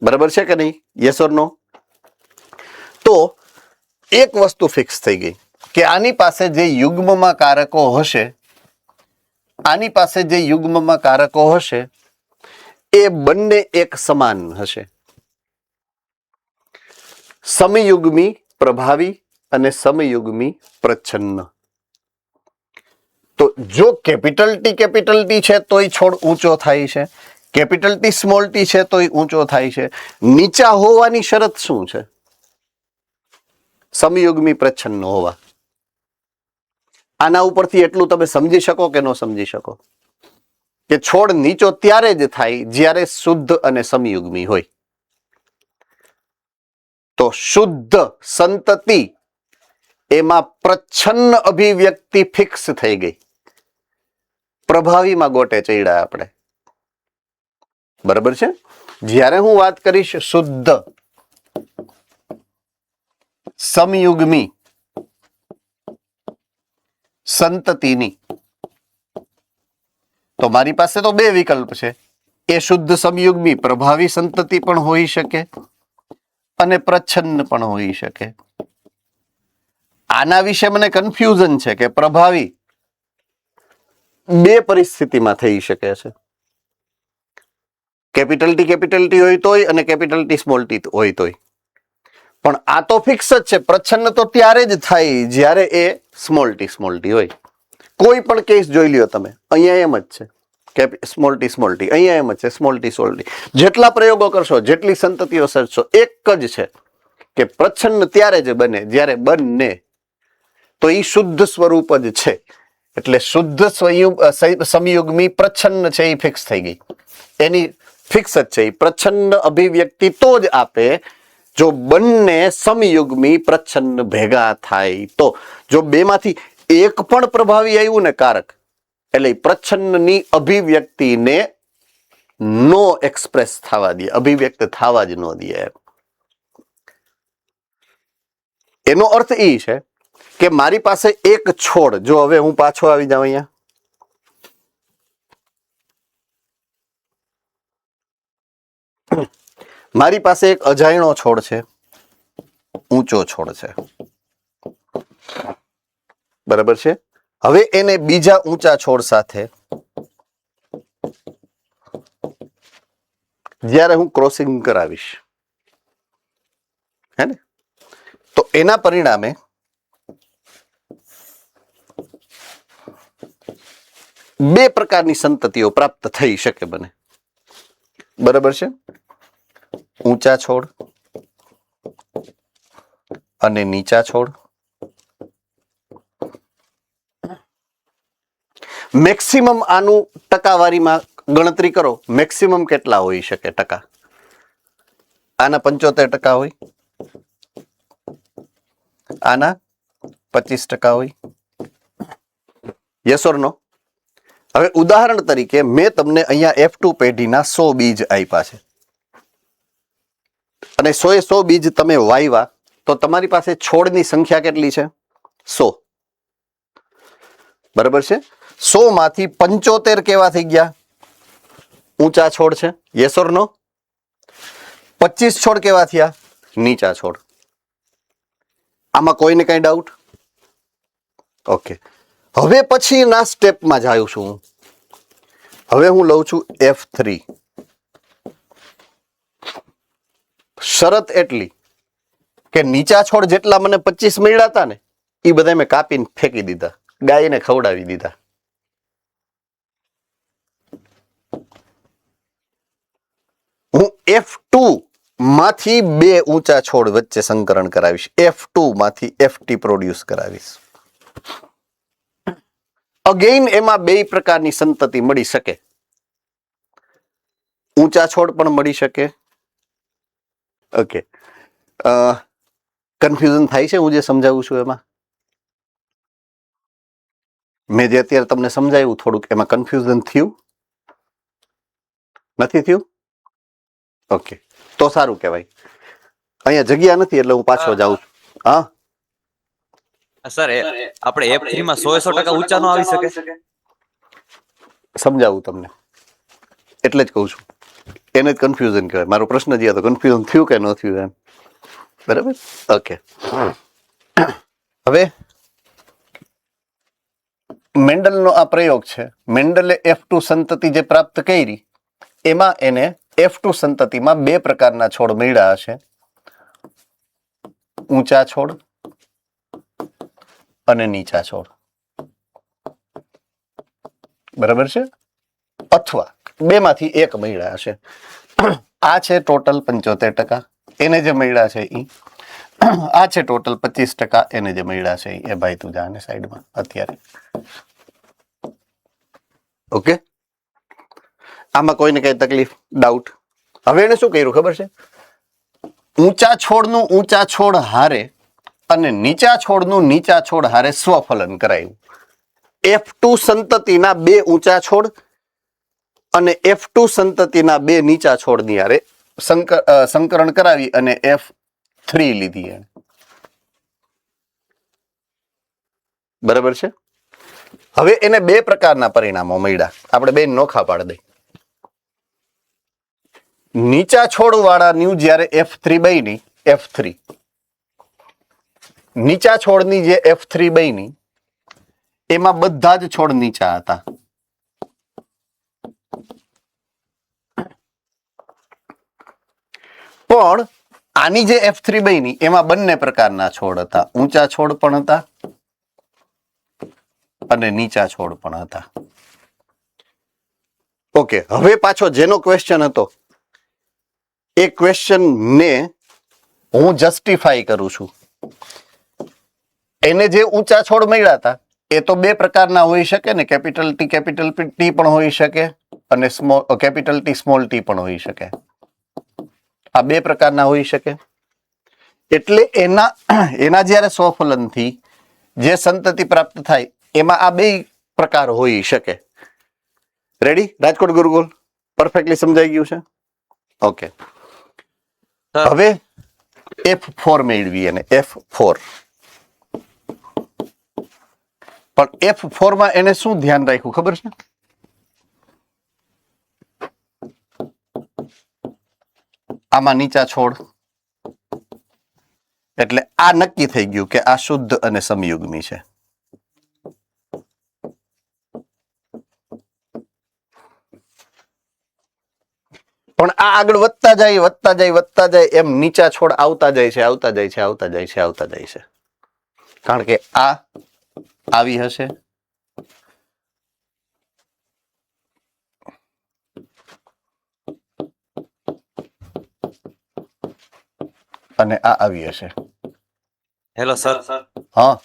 બરાબર છે કે નહીં? યસ ઓર નો? તો એક વસ્તુ ફિક્સ થઈ ગઈ કે આની પાસે જે યુગ્મમાં કારકો હશે, આની પાસે જે યુગ્મમાં કારકો હશે એ બંને એક સમાન હશે. સમયુગ્મી પ્રભાવી અને સમયુગ્મી પ્રચ્છન્ન. તો જો કેપિટલ ટી છે તોય છોડ ઊંચો થાય છે, કેપિટલ ટી સ્મોલ ટી છે તોય ઊંચો થાય છે. નીચા હોવાની શરત શું છે? સમયુગ્મી પ્રચ્છન્ન હોવા. આના ઉપરથી એટલું તમે સમજી શકો કે ન સમજી શકો કે છોડ નીચો ત્યારે જ થાય જ્યારે શુદ્ધ અને સમયુગ્મી હોય. તો શુદ્ધ સંતતિ એમાં પ્રચ્છન્ન અભિવ્યક્તિ ફિક્સ થઈ ગઈ, પ્રભાવીમાં ગોટે ચડ્યા આપણે. બરાબર છે? જ્યારે હું વાત કરીશ શુદ્ધ સમયુગ્મી સંતતિની, તો મારી પાસે તો બે વિકલ્પ છે. એ શુદ્ધ સમયુગ્મી પ્રભાવી સંતતિ પણ હોઈ શકે અને પ્રચ્છન્ન પણ હોઈ શકે. આના વિશે મને કન્ફ્યુઝન છે કે પ્રભાવી બે પરિસ્થિતિમાં થઈ શકે છે. કેપિટલ ટી હોય તોય અને કેપિટલ ટી સ્મોલ ટી હોય તોય. પણ આ તો ફિક્સ જ છે, પ્રચ્છન્ન તો ત્યારે જ થાય જ્યારે એ સ્મોલ ટી હોય. કોઈ પણ કેસ જોઈ લ્યો તમે, અહીંયા એમ જ છે કે સ્મોલ ટી, અહીંયા એમ જ છે સ્મોલ ટી. જેટલા પ્રયોગો કરશો, જેટલી સંતતિઓ સર્જશો, એક જ છે કે પ્રચ્છન્ન ત્યારે જ બને જ્યારે બંને, તો એ શુદ્ધ સ્વરૂપ જ છે. એટલે શુદ્ધ સમયુગ્મી પ્રચ્છન્ન છે એ ફિક્સ થઈ ગઈ. એની ફિક્સ જ છે, એ પ્રચ્છન્ન અભિવ્યક્તિ તો જ આપે જો બંને સમયુગ્મી પ્રચ્છન્ન ભેગા થાય. તો જો બેમાંથી એક પણ પ્રભાવી આવ્યું ને કારક, એટલે પ્રચ્છન્નની અભિવ્યક્તિને નો એક્સપ્રેસ થવા દે, અભિવ્યક્ત થવા જ ન દે. એનો અર્થ એ છે કે મારી પાસે એક છોડ, જો હવે હું પાછો આવી જાઉં અહીંયા, મારી પાસે એક અજાયણો છોડ છે, ઊંચો છોડ છે, બરાબર છે. હવે એને બીજા ઊંચા છોડ સાથે જ્યારે હું ક્રોસિંગ કરાવીશ, હે ને, તો એના પરિણામે બે પ્રકારની સંતતિઓ પ્રાપ્ત થઈ શકે બને, બરાબર છે. ઊંચા છોડ અને નીચા છોડ. મેક્સિમમ આનું ટકાવારીમાં ગણતરી કરો, મેક્સિમમ કેટલા હોઈ શકે ટકા? આના 75% હોય, આના 25% હોય. યસ ઓર નો? હવે ઉદાહરણ તરીકે મેં તમને અહીંયા F2 પેઢીના 100 બીજ આપ્યા છે અને 100 બીજ તમે વાવ્યા, તો તમારી પાસે છોડની સંખ્યા કેટલી છે? 100, બરાબર છે. 100 માંથી 75 કેવા થઈ ગયા? ઊંચા છોડ છે. યસ ઓર નો? 25 છોડ કેવા થયા? નીચા છોડ. આમાં કોઈને કઈ ડાઉટ? ઓકે. હવે પછીના સ્ટેપમાં જાઉં છું. હવે હું લઉં છું F3. શરત એટલી કે નીચા છોડ જેટલા મને 25 મળ્યા હતા ને, એ બધા મેં કાપીને ફેંકી દીધા, ગાયને ખવડાવી દીધા. હું F2 માંથી બે ઊંચા છોડ વચ્ચે સંકરણ કરાવીશ, F2 માંથી FT પ્રોડ્યુસ કરાવીશ. અગેઇન એમાં બે પ્રકારની સંતતિ મળી શકે, ઊંચા છોડ પણ મળી શકે. ઓકે, કન્ફ્યુઝન થાય છે હું જે સમજાવું છું એમાં? મેં જે અત્યારે તમને સમજાવ્યું થોડુંક, એમાં કન્ફ્યુઝન થયું નથી? થયું? ઓકે, તો સારું કહેવાય. અહીંયા જગ્યા નથી એટલે હું પાછો જાઉં છું. હા સર, આપણે F3 માં 100% ઊંચા નો આવી શકે? સમજાવું તમને, એટલે જ કહું છું. એને જ કન્ફ્યુઝન કહેવાય. મારો પ્રશ્ન જે હતો, કન્ફ્યુઝન થયું કે ન થયું એમ, બરાબર? ઓકે. હવે મેન્ડલનો આ પ્રયોગ છે. મેન્ડલે F2 સંતતિ જે પ્રાપ્ત કરી, એમાં એને F2 સંતતિમાં બે પ્રકારના છોડ મળ્યા હશે, ઊંચા છોડ અને નીચા છોડ, બરાબર છે? અથવા બેમાંથી એક મળ્યા હશે. આ છે ટોટલ 75%, એને જે મળ્યા છે ઈ. આ છે ટોટલ 25%, એને જે મળ્યા છે એ. ભાઈ તું જાને સાઈડમાં અત્યારે. ઓકે, આમાં કોઈને કઈ તકલીફ, ડાઉટ? હવે એને શું કર્યું ખબર છે? ઊંચા છોડનું ઊંચા છોડ હારે અને નીચા છોડનું નીચા છોડ હારે સ્વફલન કરાયું. F2 સંતતિના બે ઊંચા છોડ અને F2 સંતતિના બે નીચા છોડની હારે સંકરણ કરાવી અને F3 લીધી એને, બરાબર છે? હવે એને બે પ્રકારના પરિણામો મળ્યા. આપણે બે નોખા પાડી દઈ. નીચા છોડ વાળાની જયારે F3 બની, F3 નીચા છોડની જે F3 બની, એમાં બધા જ છોડ નીચા હતા. પણ આની જે F3 બની, એમાં બંને પ્રકારના છોડ હતા, ઊંચા છોડ પણ હતા અને નીચા છોડ પણ હતા. ઓકે, હવે પાછો જેનો ક્વેશ્ચન હતો એ ક્વેશ્ચન ને હું જસ્ટિફાઈ કરું છું. એને જે ઊંચા છોડ મળ્યા હતા એ તો બે પ્રકારના હોઈ શકે ને, કેપિટલ ટી પણ હોઈ શકે અને કેપિટલ ટી સ્મોલ ટી પણ હોઈ શકે. આ બે પ્રકારના હોઈ શકે. એટલે એના જ્યારે સ્વફલનથી જે સંતતિ પ્રાપ્ત થાય એમાં આ બે પ્રકાર હોઈ શકે. રેડી? રાજકોટ ગુરુકુલ પરફેક્ટલી સમજાઈ ગયું છે? ઓકે. હવે F4 મેળવી અને F4. પણ F4 માં એને શું ધ્યાન રાખ્યું ખબર છે? આમાં નીચા છોડ, એટલે આ નક્કી થઈ ગયું કે આ શુદ્ધ અને સમયુગ્મી છે. પણ આ આગળ વધતા જાય એમ નીચા છોડ આવતા જાય છે. કારણ કે આ આવી હશે, અને આ આવી હશે. Hello sir. હા,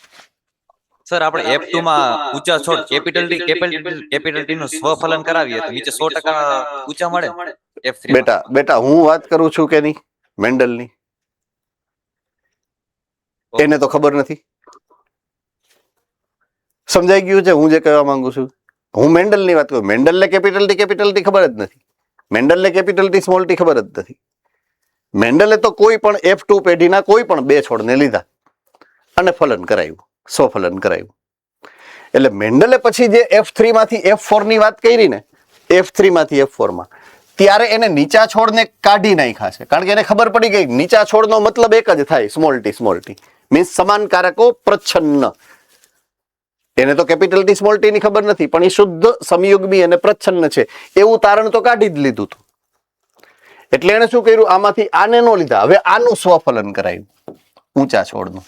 સર આપણે F2 માં ઊંચા છોડ કેપિટલ ટી નું સ્વફલન કરાવીએ તો નીચે 100% ઊંચા મળે F3 માં. બેટા હું વાત કરું છું કે નહીં મેન્ડલની, એને તો ખબર નથી. સમજાઈ ગયું છે હું જે કહેવા માંગુ છું? હું મેન્ડલની વાત કરું. મેન્ડલને કેપિટલ ટી ખબર જ નથી. મેન્ડલને કેપિટલ ટી સ્મોલ ટી ખબર જ નથી. મેન્ડલે તો કોઈ પણ F2 પેઢીના કોઈ પણ 2 છોડને લીધા અને ફલન કરાવ્યું, સ્વફલન કરાવ્યું. એટલે મેન્ડલે પછી જે F3 માંથી F4 ની વાત કરી ને, F3 માંથી F4 માં, ત્યારે એને નીચા છોડને કાઢી નાખ્યા છે. કારણ કે એને ખબર પડી ગઈ નીચા છોડનો મતલબ એક જ થાય, સ્મોલ ટી મીન્સ સમાનકારકો પ્રચ્છન્ન. એને તો કેપિટલ ટી સ્મોલ ટી ની ખબર નથી, પણ એ શુદ્ધ સમયુગ્મી અને પ્રચ્છન્ન છે એવું તારણ તો કાઢી જ લીધું હતું. એટલે એને શું કર્યું, આમાંથી આને નો લીધા, હવે આનું સ્વફલન કરાયું ઊંચા છોડનું.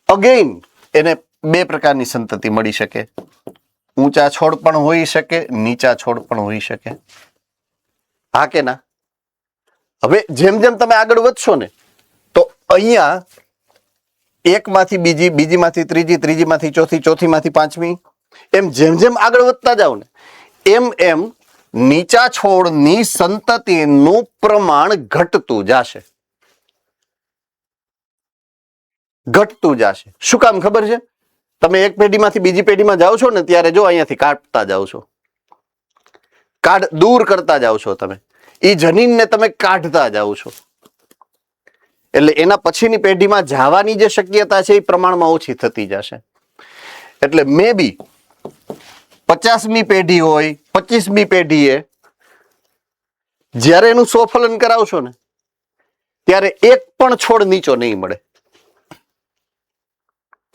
અગેઇન એને 2 પ્રકારની સંતતિ મળી શકે. ઊંચા છોડ પણ હોઈ શકે, નીચા છોડ પણ હોઈ શકે. હા કે ના? હવે જેમ જેમ તમે આગળ વધશો ને તો અહીંયા એકમાંથી બીજી, બીજીમાંથી ત્રીજી, ત્રીજીમાંથી ચોથી, ચોથીમાંથી પાંચમી, એમ જેમ જેમ આગળ વધતા જાવ ને એમ નીચા છોડની સંતતિનું પ્રમાણ ઘટતું જશે. શું કામ ખબર છે? તમે એક પેઢીમાંથી બીજી પેઢીમાં જાઓ છો ને ત્યારે જો અહીંયાથી કાઢતા જાઓ છો, દૂર કરતા જાઓ છો, તમે એ જનીનને તમે કાઢતા જાઓ છો. એટલે એના પછીની પેઢીમાં જવાની જે શક્યતા છે એ પ્રમાણમાં ઓછી થતી જશે. એટલે મે બી 50મી પેઢી હોય, 25મી પેઢીએ જ્યારે એનું સ્વફલન કરાવશો ને ત્યારે એક પણ છોડ નીચો નહીં મળે.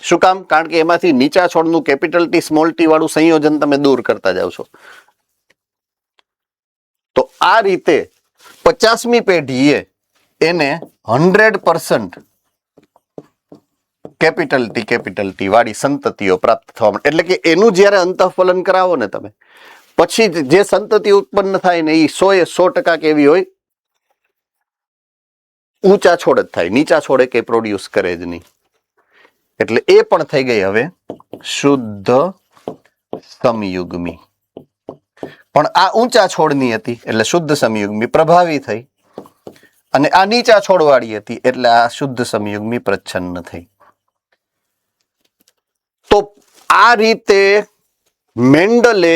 શું કામ? કારણ કે એમાંથી નીચા છોડનું કેપિટલ ટી સ્મોલ ટી વાળું સંયોજન તમે દૂર કરતા જાવ છો. તો આ રીતે 50મી પેઢીએ એને 100% કેપિટલ ટી વાળી સંતતિઓ પ્રાપ્ત થવા માટે, એટલે કે એનું જ્યારે અંતઃફલન કરાવો ને તમે, પછી જે સંતતિ ઉત્પન્ન થાય ને એ 100% કેવી હોય, ઊંચા છોડ જ થાય, નીચા છોડે કે પ્રોડ્યુસ કરે જ નહીં. એટલે એ પણ થઈ ગઈ હવે શુદ્ધ સમયુગ્મી. પણ આ ઊંચા છોડની હતી એટલે શુદ્ધ સમયુગ્મી પ્રભાવી થઈ, અને આ નીચા છોડવાળી હતી એટલે આ શુદ્ધ સમયુગ્મી પ્રચ્છન્ન થઈ. તો આ રીતે મેન્ડલે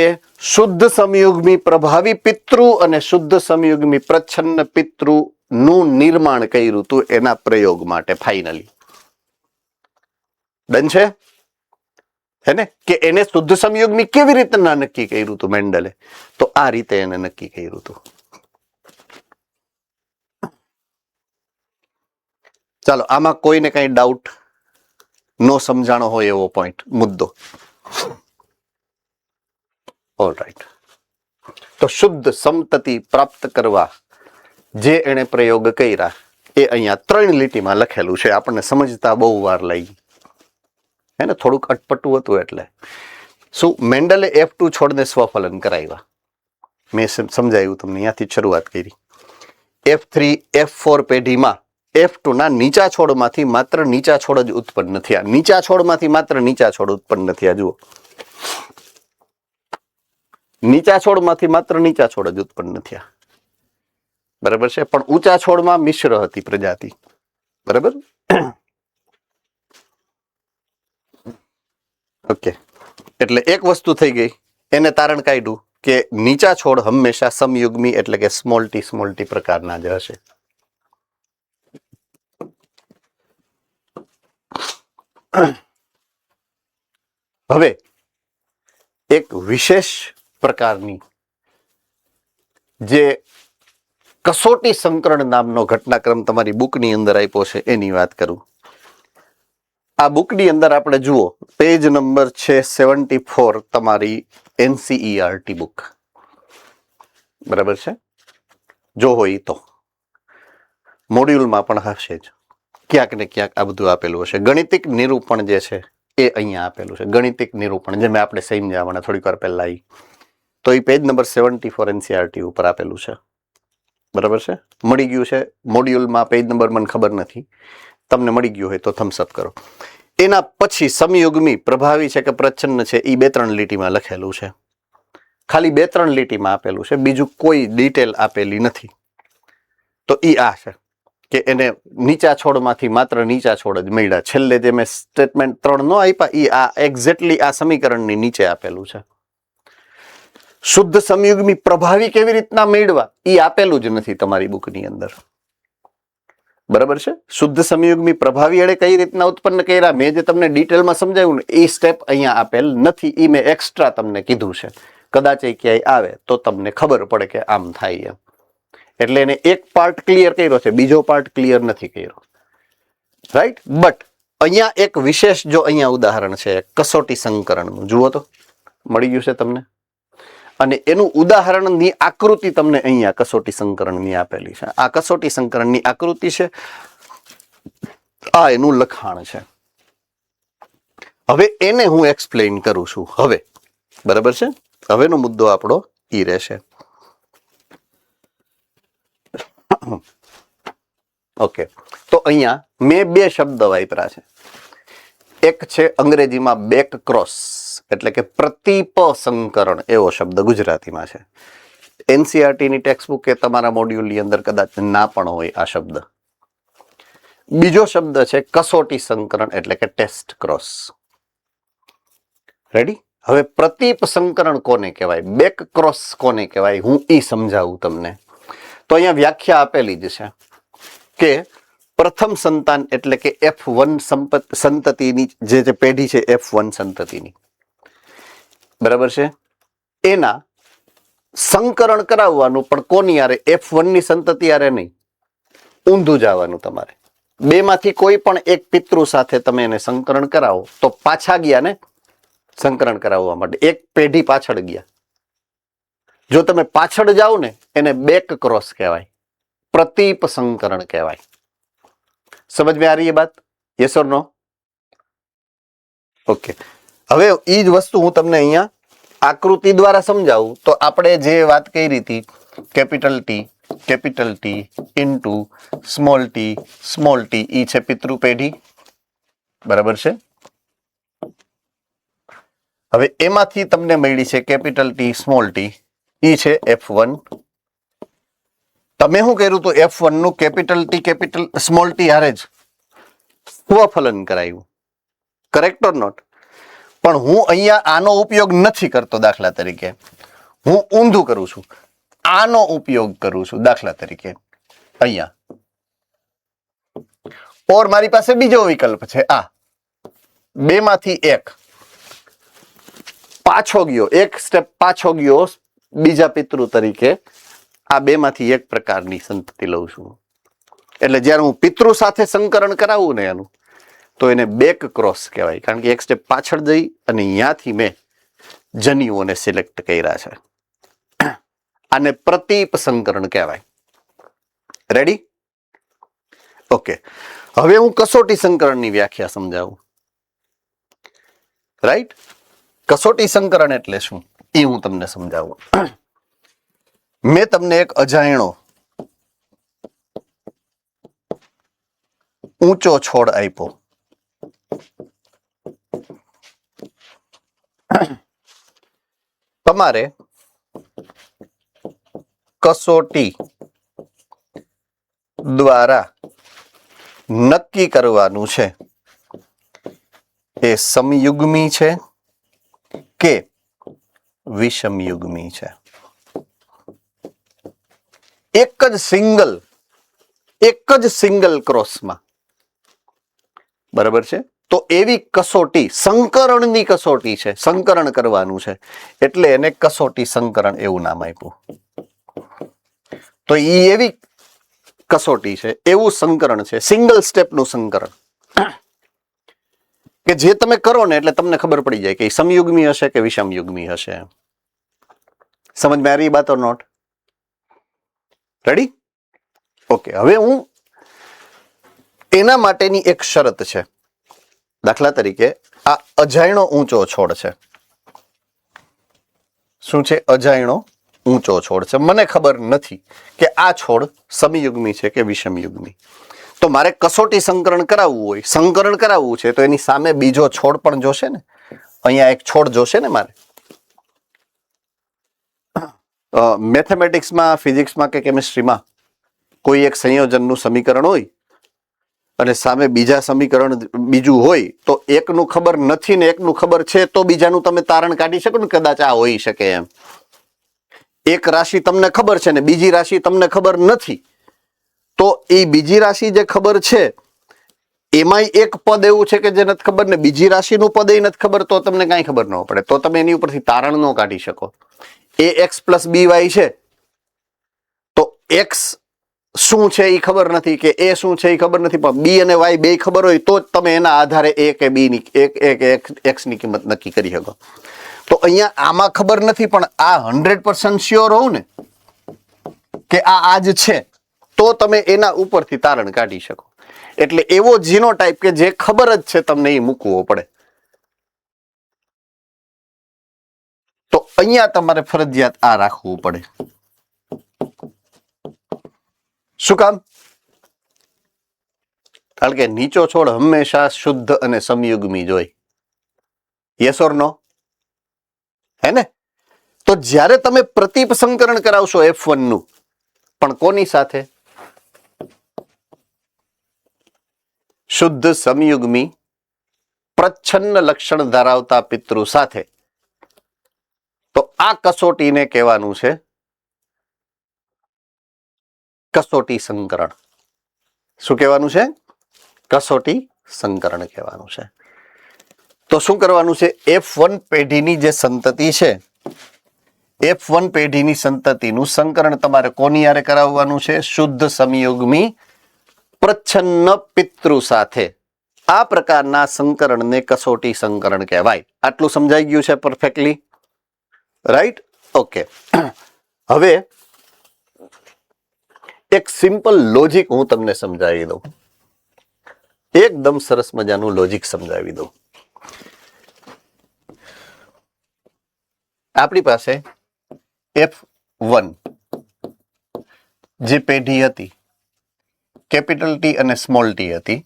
શુદ્ધ સમયુગ્મી પ્રભાવી પિતૃ અને શુદ્ધ સમયુગ્મી પ્રચ્છન્ન પિતૃ નું નિર્માણ કર્યું હતું એના પ્રયોગ માટે. ફાઇનલી ડન છે હે ને? કે એને શુદ્ધ સમયુગ્મી કેવી રીતે નક્કી કર્યું હતું મેન્ડલે? તો આ રીતે એને નક્કી કર્યું હતું. ચાલો, આમાં કોઈને કઈ ડાઉટ નો સમજાણો હોય એવો પોઈન્ટ, મુદ્દો? ઓલરાઈટ. તો શુદ્ધ સમતતિ પ્રાપ્ત કરવા જે એને પ્રયોગ કર્યા એ અહીંયા 3 લીટીમાં લખેલું છે. આપણને સમજતા બહુ વાર લાગી હે ને, થોડુંક અટપટું હતું. એટલે શું મેન્ડલે F2 છોડને સ્વફલન કરાવ્યા, મેં સમજાવ્યું તમને, અહીંયાથી શરૂઆત કરી. F3 F4 પેઢીમાં F2 ના નીચા છોડમાંથી માત્ર નીચા છોડ જ ઉત્પન્ન થયા. નીચા છોડમાંથી માત્ર નીચા છોડ ઉત્પન્ન થયા. જુઓ, નીચા છોડમાંથી માત્ર નીચા છોડ જ ઉત્પન્ન થયા. બરાબર છે? પણ ઊંચા છોડમાં મિશ્ર હતી પ્રજાતિ. બરાબર? ઓકે. એટલે એક વસ્તુ થઈ ગઈ, એને તારણ કાઢ્યું કે નીચા છોડ હંમેશા સમયુગ્મી એટલે કે સ્મોલ ટી પ્રકારના જ હશે. હવે એક વિશેષ પ્રકારની જે કસોટી સંકરણ નામનો ઘટનાક્રમ તમારી બુકની અંદર આપ્યો છે એની વાત કરું. આ બુકની અંદર આપણે જુઓ, પેજ નંબર છે 74, તમારી NCERT બુક. બરાબર છે? જો હોય તો મોડ્યુલમાં પણ હશે જ, ક્યાંક ને ક્યાંક આ બધું આપેલું હશે. ગણિતિક નિરૂપણ જે છે એ અહીંયા આપેલું છે. ગણિતિક નિરૂપણ જે મેં આપણે સમજાવવાના થોડીક વાર પહેલા આવી, તો એ પેજ નંબર 74 NCERT ઉપર આપેલું છે. બરાબર છે? મળી ગયું છે મોડ્યુલમાં, પેજ નંબર મને ખબર નથી, તમને મળી ગયું હોય તો થમ્સ અપ કરો. એના પછી સમયુગ્મી પ્રભાવી છે કે પ્રચ્છન્ન છે એ 2-3 લીટીમાં લખેલું છે. ખાલી 2-3 લીટીમાં આપેલું છે, બીજું કોઈ ડિટેલ આપેલી નથી. તો એ આ છે કે એને નીચા છોડમાંથી માત્ર નીચા છોડ જ મળ્યા. છેલ્લે જે મેં સ્ટેટમેન્ટ 3 નો આપ્યા એ આ એક્ઝેક્ટલી આ સમીકરણની નીચે આપેલું છે. શુદ્ધ સમયુગ્મી પ્રભાવી કેવી રીતના મેળવા એ આપેલું જ નથી તમારી બુકની અંદર. બરાબર છે? શુદ્ધ સમયુગ્મી પ્રભાવી એણે કઈ રીતના ઉત્પન્ન કર્યા મેં જે તમને ડિટેલમાં સમજાવ્યું ને એ સ્ટેપ અહીંયા આપેલ નથી. એ મેં એક્સ્ટ્રા તમને કીધું છે. કદાચ એ ક્યાંય આવે તો તમને ખબર પડે કે આમ થાય એમ. એટલે એને એક પાર્ટ ક્લિયર કર્યો છે, બીજો પાર્ટ ક્લિયર નથી કર્યો. રાઈટ? બટ અહીંયા એક વિશેષ જો અહીંયા ઉદાહરણ છે કસોટી સંકરણનું, જુઓ તો મળી ગયું છે તમને. અને એનું ઉદાહરણની આકૃતિ તમને અહીંયા કસોટી સંકરણની આપેલી છે. આ કસોટી સંકરણની આકૃતિ છે, આ એનું લખાણ છે. હવે એને હું એક્સપ્લેન કરું છું હવે. બરાબર છે? હવેનો મુદ્દો આપણો ઈ રહેશે. ઓકે, તો અહીંયા મેં 2 શબ્દ વાપર્યા છે. એક છે અંગ્રેજીમાં બેક ક્રોસ, એટલે કે પ્રતિપ સંકરણ એવો શબ્દ ગુજરાતીમાં છે. NCERT ની ટેક્સ્ટબુક કે તમારા મોડ્યુલની અંદર કદાચ ના પણ હોય આ શબ્દ. બીજો શબ્દ છે કસોટી સંકરણ, એટલે કે ટેસ્ટ ક્રોસ. રેડી? હવે પ્રતિપ સંકરણ કોને કહેવાય, બેક ક્રોસ કોને કહેવાય, હું ઈ સમજાવું તમને. તો અહીંયા વ્યાખ્યા આપેલી જ છે કે પ્રથમ સંતાન એટલે કે F1 સંતતિની જે પેઢી છે, F1 સંતતિની, બરાબર છે, એના સંકરણ કરાવવાનું, પણ કોની યારે? F1 ની સંતતિ યારે નહીં, ઊંધું જવાનું તમારે. 2 માંથી કોઈ પણ એક પિતૃ સાથે તમે એને સંકરણ કરાવો તો પાછા ગયા ને સંકરણ કરાવવા માટે, એક પેઢી પાછળ ગયા. જો તમે પાછળ જાઓ ને એને બેક ક્રોસ કહેવાય, પ્રતિપ સંકરણ કહેવાય. સમજ में आ रही है बात? यस और नो? ઓકે, હવે ઈ જ વસ્તુ હું તમને અહીંયા આકૃતિ દ્વારા સમજાવું. તો આપણે જે વાત કરી હતી, capital T into small T, ઈ છે પિતૃ પેઢી. બરાબર છે? હવે એમાંથી તમને મળી છે કેપિટલ ટી સ્મોલ ટી, ઈ છે F1. તમે શું કર્યું તો F1 નું કેપિટલ સ્મોલ ટી હારે જ સ્વફલન કરાયું. Correct or not? પણ હું અહીંયા આનો ઉપયોગ નથી કરતો. દાખલા તરીકે હું ઊંધું કરું છું, આનો ઉપયોગ કરું છું. દાખલા તરીકે અહીંયા, ઓર મારી પાસે બીજો વિકલ્પ છે, આ 2 માંથી એક પાછો ગયો, એક સ્ટેપ પાછો ગયો બીજા પિતૃ તરીકે. આ 2 માંથી એક પ્રકારની સંતતિ લઉં છું. એટલે જ્યારે હું પિતૃ સાથે સંકરણ કરાવું ને એનું, તો એને બેક ક્રોસ કહેવાય, કારણ કે એક સ્ટેપ પાછળ જઈ અને અહીંયાથી મેં જન્યુઓને સિલેક્ટ કર્યા છે. આને પ્રતિપ સંકરણ કહેવાય. રેડી? ઓકે, હવે હું કસોટી સંકરણની વ્યાખ્યા સમજાવું. રાઈટ? કસોટી સંકરણ એટલે શું એ હું તમને સમજાવું. મેં તમને એક અજાયણો ઊંચો છોડ આપ્યો. તમારે કસોટી દ્વારા નક્કી કરવાનું છે એ સમયુગ્મી છે કે વિષમયુગ્મી છે. એક જ સિંગલ ક્રોસમાં. બરાબર છે? તો એવી કસોટી સંકરણની કસોટી છે, સંકરણ કરવાનું છે, એટલે એને કસોટી સંકરણ એવું નામ આપ્યું. તો એ એવી કસોટી છે, એવું સંકરણ છે, સિંગલ સ્ટેપનું સંકરણ કે જે તમે કરો ને એટલે તમને ખબર પડી જાય કે સમયુગ્મી હશે કે વિષમયુગ્મી હશે. સમજ में आ रही बात और नॉट? રેડી? ઓકે, હવે હું એના માટેની એક શરત છે. દાખલા તરીકે આ અજાયણો ઊંચો છોડ છે. શું છે? અજાયણો ઊંચો છોડ છે. મને ખબર નથી કે આ છોડ સમયુગ્મી છે કે વિષમયુગ્મી. તો મારે કસોટી સંકરણ કરાવવું હોય, સંકરણ કરાવવું છે, તો એની સામે બીજો છોડ પણ જોશે ને. અહીંયા એક છોડ જોશે ને મારે. મેથેમેટિક્સમાં, ફિઝિક્સમાં કે કેમિસ્ટ્રીમાં કોઈ એક સંયોજનનું સમીકરણ હોય અને સામે બીજા સમીકરણ બીજું હોય, તો એકનું ખબર નથી ને એકનું ખબર છે, તો બીજાનું તમે તારણ કાઢી શકો ને કદાચ આ હોઈ શકે એમ. એક રાશિ તમને ખબર છે ને બીજી રાશિ તમને ખબર નથી, તો એ બીજી રાશિ જે ખબર છે એમાંય એક પદ એવું છે કે જે નથી ખબર ને બીજી રાશિનું પદ એ નથી ખબર, તો તમને કાંઈ ખબર ન પડે, તો તમે એની ઉપરથી તારણ ન કાઢી શકો. ax + by છે તો x શું છે એ ખબર નથી કે a શું છે એ ખબર નથી, પણ b અને y બે ખબર હોય તો જ તમે એના આધારે a કે b ની x ની કિંમત નક્કી કરી શકો. તો અહીંયા આમાં ખબર નથી પણ આ 100% શ્યોર હોવ ને કે આ જ છે, તો તમે એના ઉપરથી તારણ કાઢી શકો. એટલે એવો જીનોટાઈપ કે જે ખબર જ છે તમને એ મૂકવો પડે. તો અહીંયા તમારે ફરજિયાત આ રાખવું પડે. શું કામ? કારણ કે નીચો છોડ હંમેશા શુદ્ધ અને સમયુગ્મી જ હોય. યસ ઓર નો? હે ને? તો જ્યારે તમે પ્રતિપ સંકરણ કરાવશો F1 નું, પણ કોની સાથે? શુદ્ધ સમયુગ્મી પ્રચ્છન્ન લક્ષણ ધરાવતા પિતૃ સાથે, તો આ કસોટીને કહેવાનું છે કસોટી સંકરણ. શું કહેવાનું છે? કસોટી સંકરણ કહેવાનું છે. તો શું કરવાનું છે? F1 પેઢીની જે સંતતિ છે, F1 પેઢીની સંતતિનું સંકરણ તમારે કોની હારે કરાવવાનું છે? શુદ્ધ સમયુગ્મી પ્રચ્છન્ન પિતૃ સાથે. આ પ્રકારના સંકરણને કસોટી સંકરણ કહેવાય. આટલું સમજાઈ ગયું છે પરફેક્ટલી? રાઈટ? ઓકે. હવે એક સિમ્પલ લોજિક હું તમને સમજાવી દઉં. એકદમ સરસ મજાનું લોજિક સમજાવી દઉં. આપણી પાસે F1 જે પેઢી હતી, કેપિટલ T અને સ્મોલ t હતી,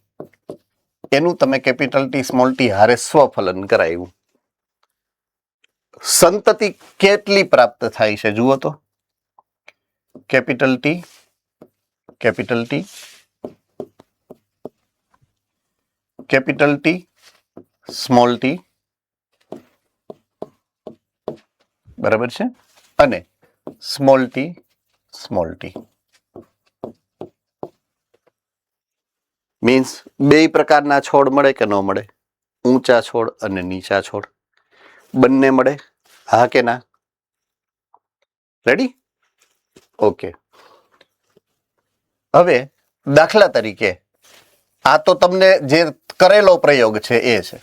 એનું તમે કેપિટલ T સ્મોલ t હારે સ્વફલન કરાવ્યું. સંતતિ કેટલી પ્રાપ્ત થાય છે જુઓ તો. Capital T, capital T, capital T, small t, બરાબર છે, અને small t, small t. Means બે પ્રકારના છોડ મળે કે ન મળે? ઊંચા છોડ અને નીચા છોડ બંને મળે, હા કે ના? રેડી? ઓકે. હવે દાખલા તરીકે આ તો તમને જે કરેલો પ્રયોગ છે એ છે.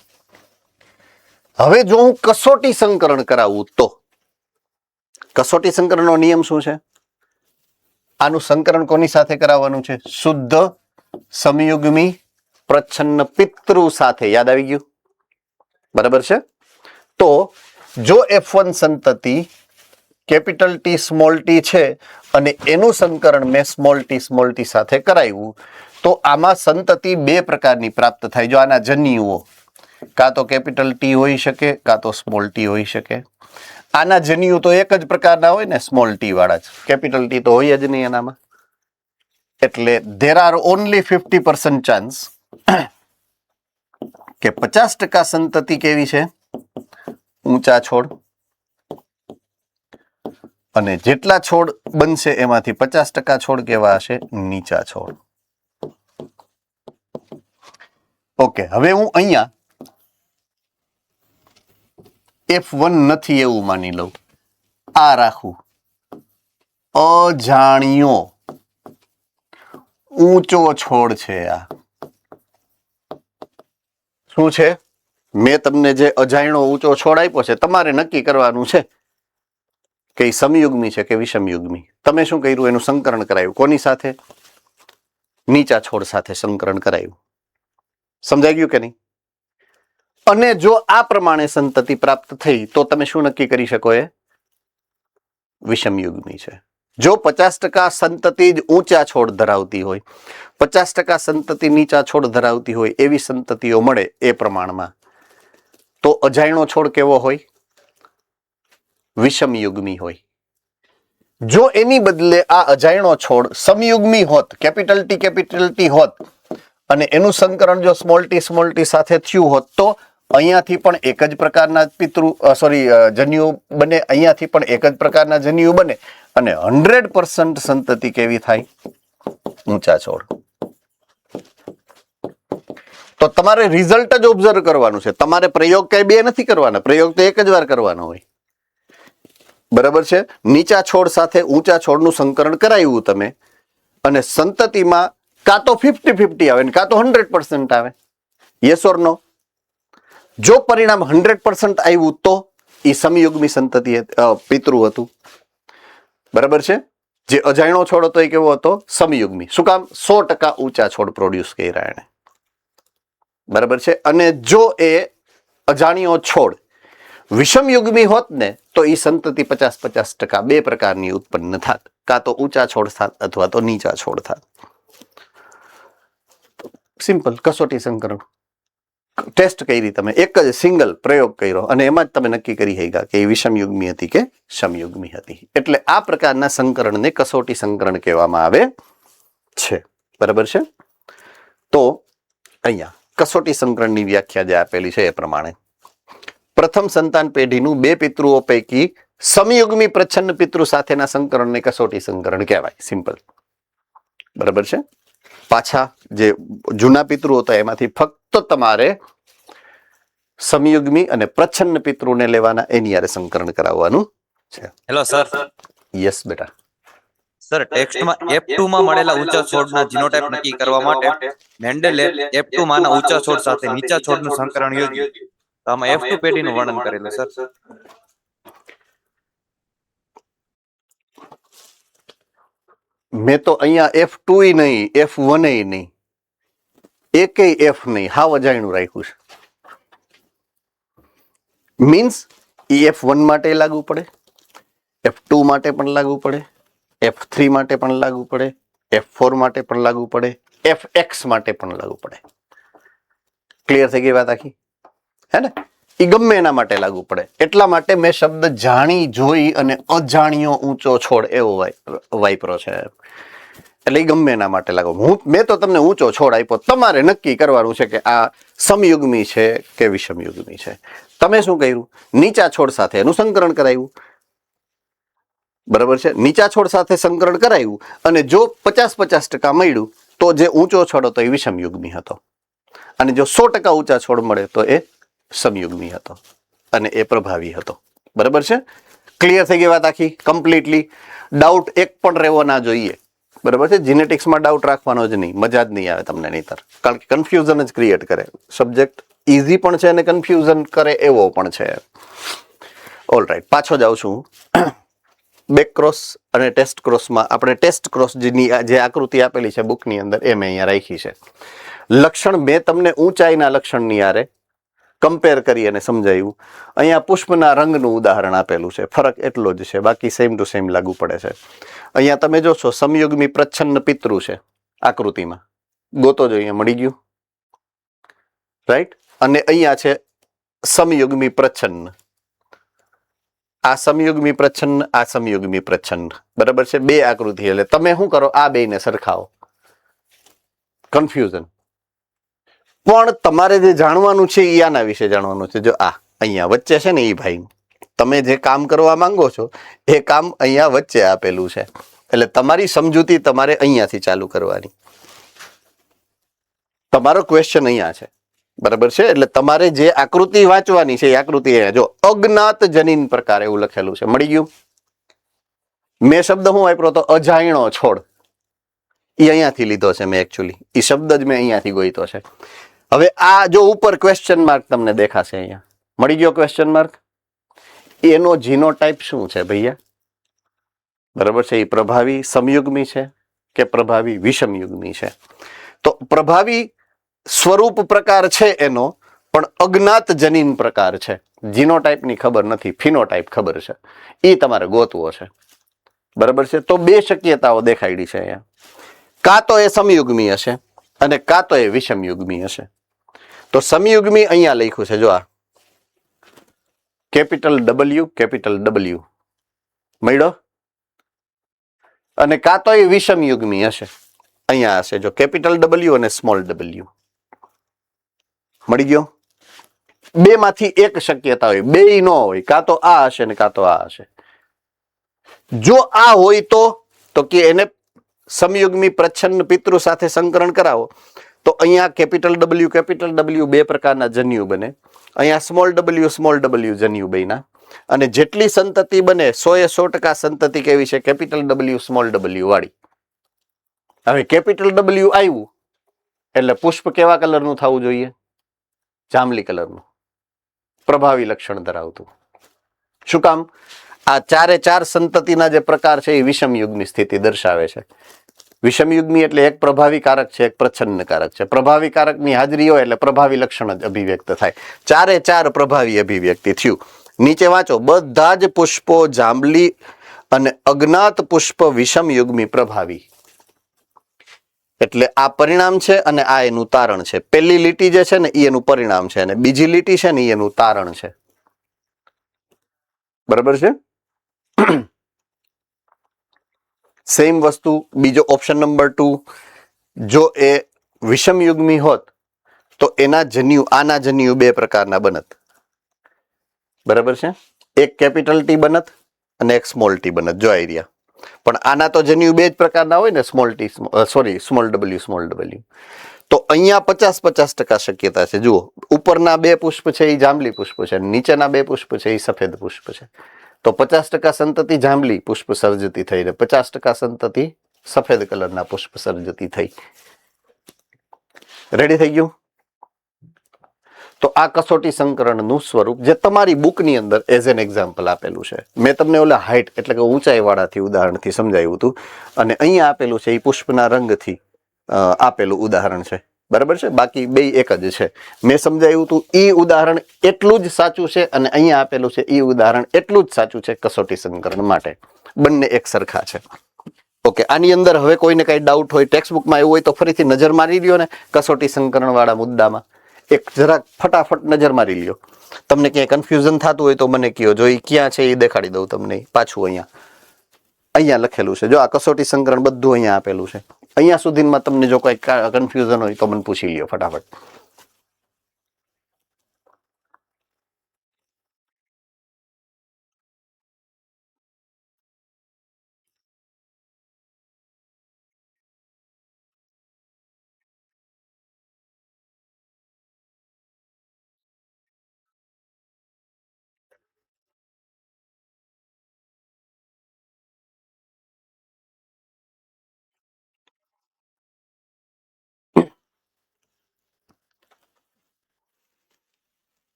હવે જો હું કસોટી સંકરણ કરાવું તો કસોટી સંકરણનો નિયમ શું છે? આનું સંકરણ કોની સાથે કરાવવાનું છે? શુદ્ધ સમયુગ્મી પ્રચ્છન્ન પિતૃ સાથે. યાદ આવી ગયું? બરાબર છે. તો જો F1 સંતતિ કેપિટલ T સ્મોલ t છે અને એનું સંકરણ મેં સ્મોલ t સાથે કરાવ્યું, તો આમાં સંતતિ બે પ્રકારની પ્રાપ્ત થાય. જો આના જન્યુઓ કાં તો કેપિટલ T હોઈ શકે કાં તો સ્મોલ t હોઈ શકે. આના જન્યુ તો એક જ પ્રકારના હોય ને, સ્મોલ t વાળા જ. કેપિટલ T તો હોય જ નહીં એનામાં. એટલે there are only 50% ચાન્સ કે 50% સંતતિ કેવી છે? ઊંચા છોડ. અને જેટલા છોડ બનશે એમાંથી 50% છોડ કેવા હશે? નીચા છોડ. ઓકે. હવે હું અહીંયા F1 નથી એવું માની લઉં, આ રાખું. અજાણ્યો ઊંચો છોડ છે. આ શું છે? મેં તમને જે અજાણ્યો ઊંચો છોડ આપ્યો છે, તમારે નક્કી કરવાનું છે કે એ સમયુગ્મી છે કે વિષમયુગ્મી. તમે શું કર્યું? એનું સંકરણ કરાયું. કોની સાથે? નીચા છોડ સાથે સંકરણ કરાયું. સમજાઈ ગયું કે નહીં? અને જો આ પ્રમાણે સંતતિ પ્રાપ્ત થઈ તો તમે શું નક્કી કરી શકો? એ વિષમયુગ્મી છે. જો 50% સંતતિ જ ઊંચા છોડ ધરાવતી હોય, 50% સંતતિ નીચા છોડ ધરાવતી હોય એવી સંતતિઓ મળે એ પ્રમાણમાં, તો અજાણ્યો છોડ કેવો હોય? વિષમયુગ્મી હોય. જો એની બદલે આ અજાણ્યો છોડ સમયુગ્મી હોત, કેપિટલ ટી હોત, અને એનું સંકરણ જો સ્મોલ ટી સાથે થયું હોત, તો અહીંયાથી પણ એક જ પ્રકારના જન્યુ બને, અહીંયાથી પણ એક જ પ્રકારના જન્યુ બને, અને 100% સંતતિ કેવી થાય? ઊંચા છોડ. તો તમારે રિઝલ્ટ જ ઓબ્ઝર્વ કરવાનું છે. તમારે પ્રયોગ કઈ બે નથી કરવાના. પ્રયોગ તો એક જ વાર કરવાનો હોય. બરાબર છે? નીચા છોડ સાથે ઊંચા છોડનું સંકરણ કરાવ્યું તમે, અને સંતતિમાં કાં તો 50-50 આવે ને કાં તો 100% આવે. યસ ઓર નો? જો પરિણામ 100% આવ્યું તો એ સમયુગ્મી સંતતિ પિતૃ હતું. બરાબર છે? જે અજાણ્યો છોડ હતો એ કેવો હતો? સમયુગ્મી. શું કામ? 100% ઊંચા છોડ પ્રોડ્યુસ કર્યા એને. બરાબર છે? અને જો એ અજાણ્યો છોડ વિષમયુગ્મી હોત ને તો એ સંતતિ 50-50% બે પ્રકારની ઉત્પન્ન થાત. કાં તો ઊંચા છોડ થાત અથવા તો નીચા છોડ થાત. સિમ્પલ કસોટી સંકરણ ટેસ્ટ કરી તમે, એક જ સિંગલ પ્રયોગ કર્યો અને એમાં જ તમે નક્કી કરી શક્યા કે એ વિષમયુગ્મી હતી કે સમયુગ્મી હતી. એટલે આ પ્રકારના સંકરણને કસોટી સંકરણ કહેવામાં આવે છે. બરાબર છે? તો અહીંયા કસોટી સંકરણની વ્યાખ્યા જે આપેલી છે એ પ્રમાણે, પ્રથમ સંતાન પેઢીનું બે પિતૃઓ પૈકી સમયુગ્મી પ્રચ્છન્ન પિતૃ સાથેના સંકરણને કસોટી સંકરણ કહેવાય. સિમ્પલ. બરાબર છે? પાછા જે જૂના પિતૃઓ હતા એમાંથી ફક્ત તમારે સમયુગ્મી અને પ્રચ્છન્ન પિતૃને લેવાના, એની યારે સંકરણ કરાવવાનું છે. Hello sir. યસ બેટા. સર, ટેક્સ્ટમાં F2 માં મળેલા ઊંચા છોડના જીનોટાઇપ નક્કી કરવા માટે મેન્ડેલે F2 માંના ઊંચા છોડ સાથે નીચા છોડનું સંકરણ યોજ્યું. તો આમાં F2 પેઢીનું વર્ણન કરેલું સર. મેં તો અહીંયા F2 નહીં, F1 નહીં, એકેય F નહીં, હાવ અજાણ્યું રાખ્યું છે. મીન્સ F1 માટે લાગુ પડે, F2 માટે પણ લાગુ પડે, F3 માટે પણ લાગુ પડે, F4 માટે પણ લાગુ પડે, Fx માટે પણ લાગુ પડે. ક્લિયર થઈ ગઈ વાત આખી? હે ને? એ ગમે એના માટે લાગુ પડે. એટલા માટે મેં શબ્દ જાણી જોઈ અને અજાણ્યો ઊંચો છોડ એવો વાપરો છે. એટલે એ ગમે એના માટે લાગુ. મેં તો તમને ઊંચો છોડ આપ્યો, તમારે નક્કી કરવાનું છે કે આ સમયુગ્મી છે કે વિષમયુગ્મી છે. તમે શું કર્યું? નીચા છોડ સાથે એનું સંકરણ કરાવ્યું. બરાબર છે? નીચા છોડ સાથે સંકરણ કરાવ્યું અને જો 50-50% મળ્યું તો જે ઊંચો છોડ હતો એ વિષમયુગ્મી હતો, અને જો 100% ઊંચા છોડ મળે તો એ સમયુગ્મી હતો અને એ પ્રભાવી હતો. બરાબર છે? ક્લિયર થઈ ગઈ વાત આખી? કમ્પ્લીટલી. ડાઉટ એક પણ રહેવો ના જોઈએ. બરાબર છે? જીનેટિક્સમાં ડાઉટ રાખવાનો જ નહીં, મજા જ નહીં આવે તમને નહીતર, કારણ કે કન્ફ્યુઝન જ ક્રિએટ કરે. સબ્જેક્ટ ઇઝી પણ છે અને કન્ફ્યુઝન કરે એવો પણ છે. ઓલ રાઈટ, પાછો જાઉં છું. બેક ક્રોસ અને ટેસ્ટ ક્રોસમાં આપણે ટેસ્ટ ક્રોસ જે આકૃતિ આપેલી છે બુકની અંદર એ મેં અહીંયા રાખી છે. લક્ષણ મેં તમને ઊંચાઈના લક્ષણની આરે કમ્પેર કરી અને સમજાવ્યું. અહીંયા પુષ્પના રંગનું ઉદાહરણ આપેલું છે. ફરક એટલો જ છે, બાકી સેમ ટુ સેમ લાગુ પડે છે. અહીંયા તમે જોશો સમયુગ્મી પ્રચ્છન્ન પિતૃ છે આકૃતિમાં. ગોતો જો, અહીંયા મળી ગયું. રાઈટ? અને અહીંયા છે સમયુગ્મી પ્રચ્છન્ન. આ સમયુગ્મી પ્રચ્છન્ન, આ સમયુગ્મી પ્રચ્છન્ન. બરાબર છે? બે આકૃતિ. એટલે તમે શું કરો? આ બેને સરખાવો. કન્ફ્યુઝન. પણ તમારે જે જાણવાનું છે એ આના વિશે જાણવાનું છે. જો આ અહીંયા વચ્ચે છે ને એ ભાઈ, તમે જે કામ કરવા માંગો છો એ કામ અહીંયા વચ્ચે આપેલું છે. એટલે તમારી સમજૂતી તમારે અહીંયાથી ચાલુ કરવાની. તમારો ક્વેશ્ચન અહીંયા છે. બરાબર છે? એટલે તમારે જે આકૃતિ વાંચવાની છે એ આકૃતિ અહીંયા જો અજ્ઞાત જનીન પ્રકાર એવું લખેલું છે. મળી ગયું? મેં શબ્દ હું વાપરો તો અજાયણો છોડ, એ અહીંયાથી લીધો છે મેં એકચ્યુઅલી, એ શબ્દ જ મેં અહીંયાથી ગોઈતો છે. હવે આ જો ઉપર ક્વેશ્ચન માર્ક તમને દેખાશે અહીંયા, મળી ગયો ક્વેશ્ચન માર્ક, એનો જીનોટાઈપ શું છે ભૈયા? બરાબર છે, એ પ્રભાવી સમયુગ્મી છે કે પ્રભાવી વિષમયુગ્મી છે? તો પ્રભાવી સ્વરૂપ પ્રકાર છે એનો, પણ અજ્ઞાત જનીન પ્રકાર છે. જીનોટાઈપની ખબર નથી, ફિનોટાઈપ ખબર છે, એ તમારે ગોતવો છે. બરાબર છે, તો બે શક્યતાઓ દેખાડી છે અહીંયા, કાં તો એ સમયુગ્મી હશે અને કાં તો એ વિષમયુગ્મી હશે. તો સમયુગ્મી અહીંયા લખ્યું છે, જો આ કેપિટલ W મળ્યો, અને કાં તો એ વિષમયુગ્મી હશે, અહીંયા હશે જો કેપિટલ W અને સ્મોલ w, મળી ગયો. બે માંથી એક શક્યતા હોય, બે ન હોય, કાં તો આ હશે ને કાં તો આ હશે. જો આ હોય તો કે એને સમયુગ્મી પ્રચ્છન્ન પિતૃ સાથે સંકરણ કરાવો તો અહીંયા કેપિટલ W બે પ્રકારના જન્યુ બને, અહીંયા સ્મોલ w જન્યુ બન્યા, અને જેટલી સંતતિ બને 100% સંતતિ કેવી છે? કેપિટલ W સ્મોલ w વાળી. હવે કેપિટલ W આવ્યું એટલે પુષ્પ કેવા કલરનું થવું જોઈએ? જાંબલી કલરનું, પ્રભાવી લક્ષણ ધરાવતું. શું કામ? આ ચારે ચાર સંતતિના જે પ્રકાર છે એ વિષમયુગની સ્થિતિ દર્શાવે છે. વિષમયુગ્મી એટલે એક પ્રભાવી કારક છે, એક પ્રચ્છન્ન કારક છે. પ્રભાવી કારકની હાજરી હોય એટલે પ્રભાવી લક્ષણ જ અભિવ્યક્ત થાય. ચારે ચાર પ્રભાવી અભિવ્યક્તિ થયું. નીચે વાંચો, બધા જ પુષ્પો જાંબલી અને અજ્ઞાત પુષ્પ વિષમયુગ્મી પ્રભાવી. એટલે આ પરિણામ છે અને આ એનું તારણ છે. પહેલી લીટી જે છે ને એ એનું પરિણામ છે, અને બીજી લીટી છે ને એ એનું તારણ છે. બરાબર છે? સેમ વસ્તુ બીજો ઓપ્શન નંબર 2, જો એ વિષમયુગ્મી હોત તો એના જન્યુ, આના જન્યુ બે પ્રકારના બનત. બરાબર છે? એક કેપિટલ T બનત અને એક સ્મોલ ટી બનત. જો આઈડિયા, પણ આના તો જન્યુ બે જ પ્રકારના હોય ને, સ્મોલ w. તો અહીંયા 50-50% શક્યતા છે. જુઓ, ઉપરના બે પુષ્પ છે એ જાંબલી પુષ્પ છે, નીચેના બે પુષ્પ છે એ સફેદ પુષ્પ છે. તો 50% સંતતિ જાંબલી પુષ્પ સર્જતી થઈ ને 50% સંતતિ સફેદ કલરના પુષ્પ સર્જતી થઈ. રેડી થઈ ગયું? તો આ કસોટી સંકરણનું સ્વરૂપ જે તમારી બુકની અંદર એઝ એન એક્ઝામ્પલ આપેલું છે. મેં તમને ઓલા હાઇટ એટલે કે ઊંચાઈ વાળાથી ઉદાહરણથી સમજાવ્યું હતું, અને અહીંયા આપેલું છે એ પુષ્પના રંગથી આપેલું ઉદાહરણ છે. બરાબર છે? બાકી બે એક જ છે. મેં સમજાવ્યું હતું એ ઉદાહરણ એટલું જ સાચું છે, અને અહીંયા આપેલું છે એ ઉદાહરણ એટલું જ સાચું છે કસોટી સંકરણ માટે. બંને એક સરખા છે. ઓકે, આની અંદર હવે કોઈને કઈ ડાઉટ હોય, ટેક્સ્ટ બુકમાં એવું હોય તો ફરીથી નજર મારી લ્યો ને કસોટી સંકરણ વાળા મુદ્દામાં. એક જરાક ફટાફટ નજર મારી લ્યો. તમને ક્યાંય કન્ફ્યુઝન થતું હોય તો મને કહો, જો એ ક્યાં છે એ દેખાડી દઉં તમને. પાછું અહીંયા લખેલું છે, જો આ કસોટી સંકરણ બધું અહીંયા આપેલું છે. અહીંયા સુધીમાં તમને જો કોઈ કન્ફ્યુઝન હોય તો મને પૂછી લ્યો ફટાફટ.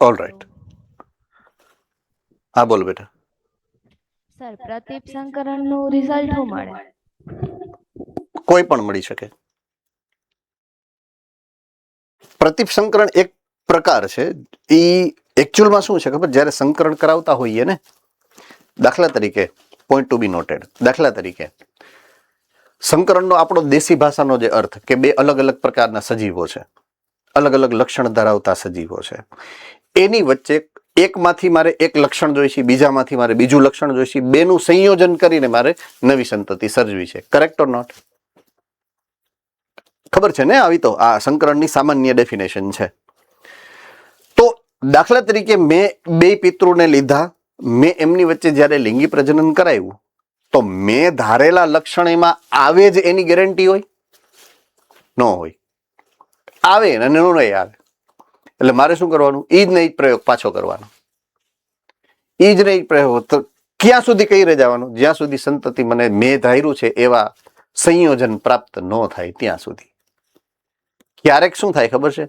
ઓલ રાઈટ, હા બોલ બેટા. સર, પ્રદીપ સંકરણ નું રિઝલ્ટ શું મળે? કોઈ પણ મળી શકે. પ્રતિપ સંકરણ એક પ્રકાર છે. એ એકચ્યુઅલમાં શું છે ખબર? જ્યારે સંકરણ કરાવતા હોઈએ ને, દાખલા તરીકે, પોઈન્ટ ટુ બી નોટેડ, દાખલા તરીકે સંકરણનો આપણો દેશી ભાષાનો જે અર્થ કે બે અલગ અલગ પ્રકારના સજીવો છે, અલગ અલગ લક્ષણ ધરાવતા સજીવો છે, એની વચ્ચે એકમાંથી મારે એક લક્ષણ જોઈશે, બીજામાંથી મારે બીજું લક્ષણ જોઈશે, બેનું સંયોજન કરીને મારે નવી સંતતિ સર્જવી છે. Correct or not? ખબર છે ને? આવી તો આ સંકરણની સામાન્ય ડેફિનેશન છે. તો દાખલા તરીકે મેં બે પિતૃને લીધા, મેં એમની વચ્ચે જ્યારે લિંગી પ્રજનન કરાવ્યું તો મેં ધારેલા લક્ષણ એમાં આવે જ એની ગેરંટી હોય? ન હોય. આવે અને એનો નહીં આવે. એટલે મારે શું કરવાનું? ઈ જ ને ઈ જ પ્રયોગ પાછો કરવાનો. ઈ જ ને ઈ જ પ્રયોગ. તો ક્યાં સુધી કઈ રહી જવાનું? જ્યાં સુધી સંતતિ મને મેં ધાર્યું છે એવા સંયોજન પ્રાપ્ત ન થાય ત્યાં સુધી. ક્યારેક શું થાય ખબર છે?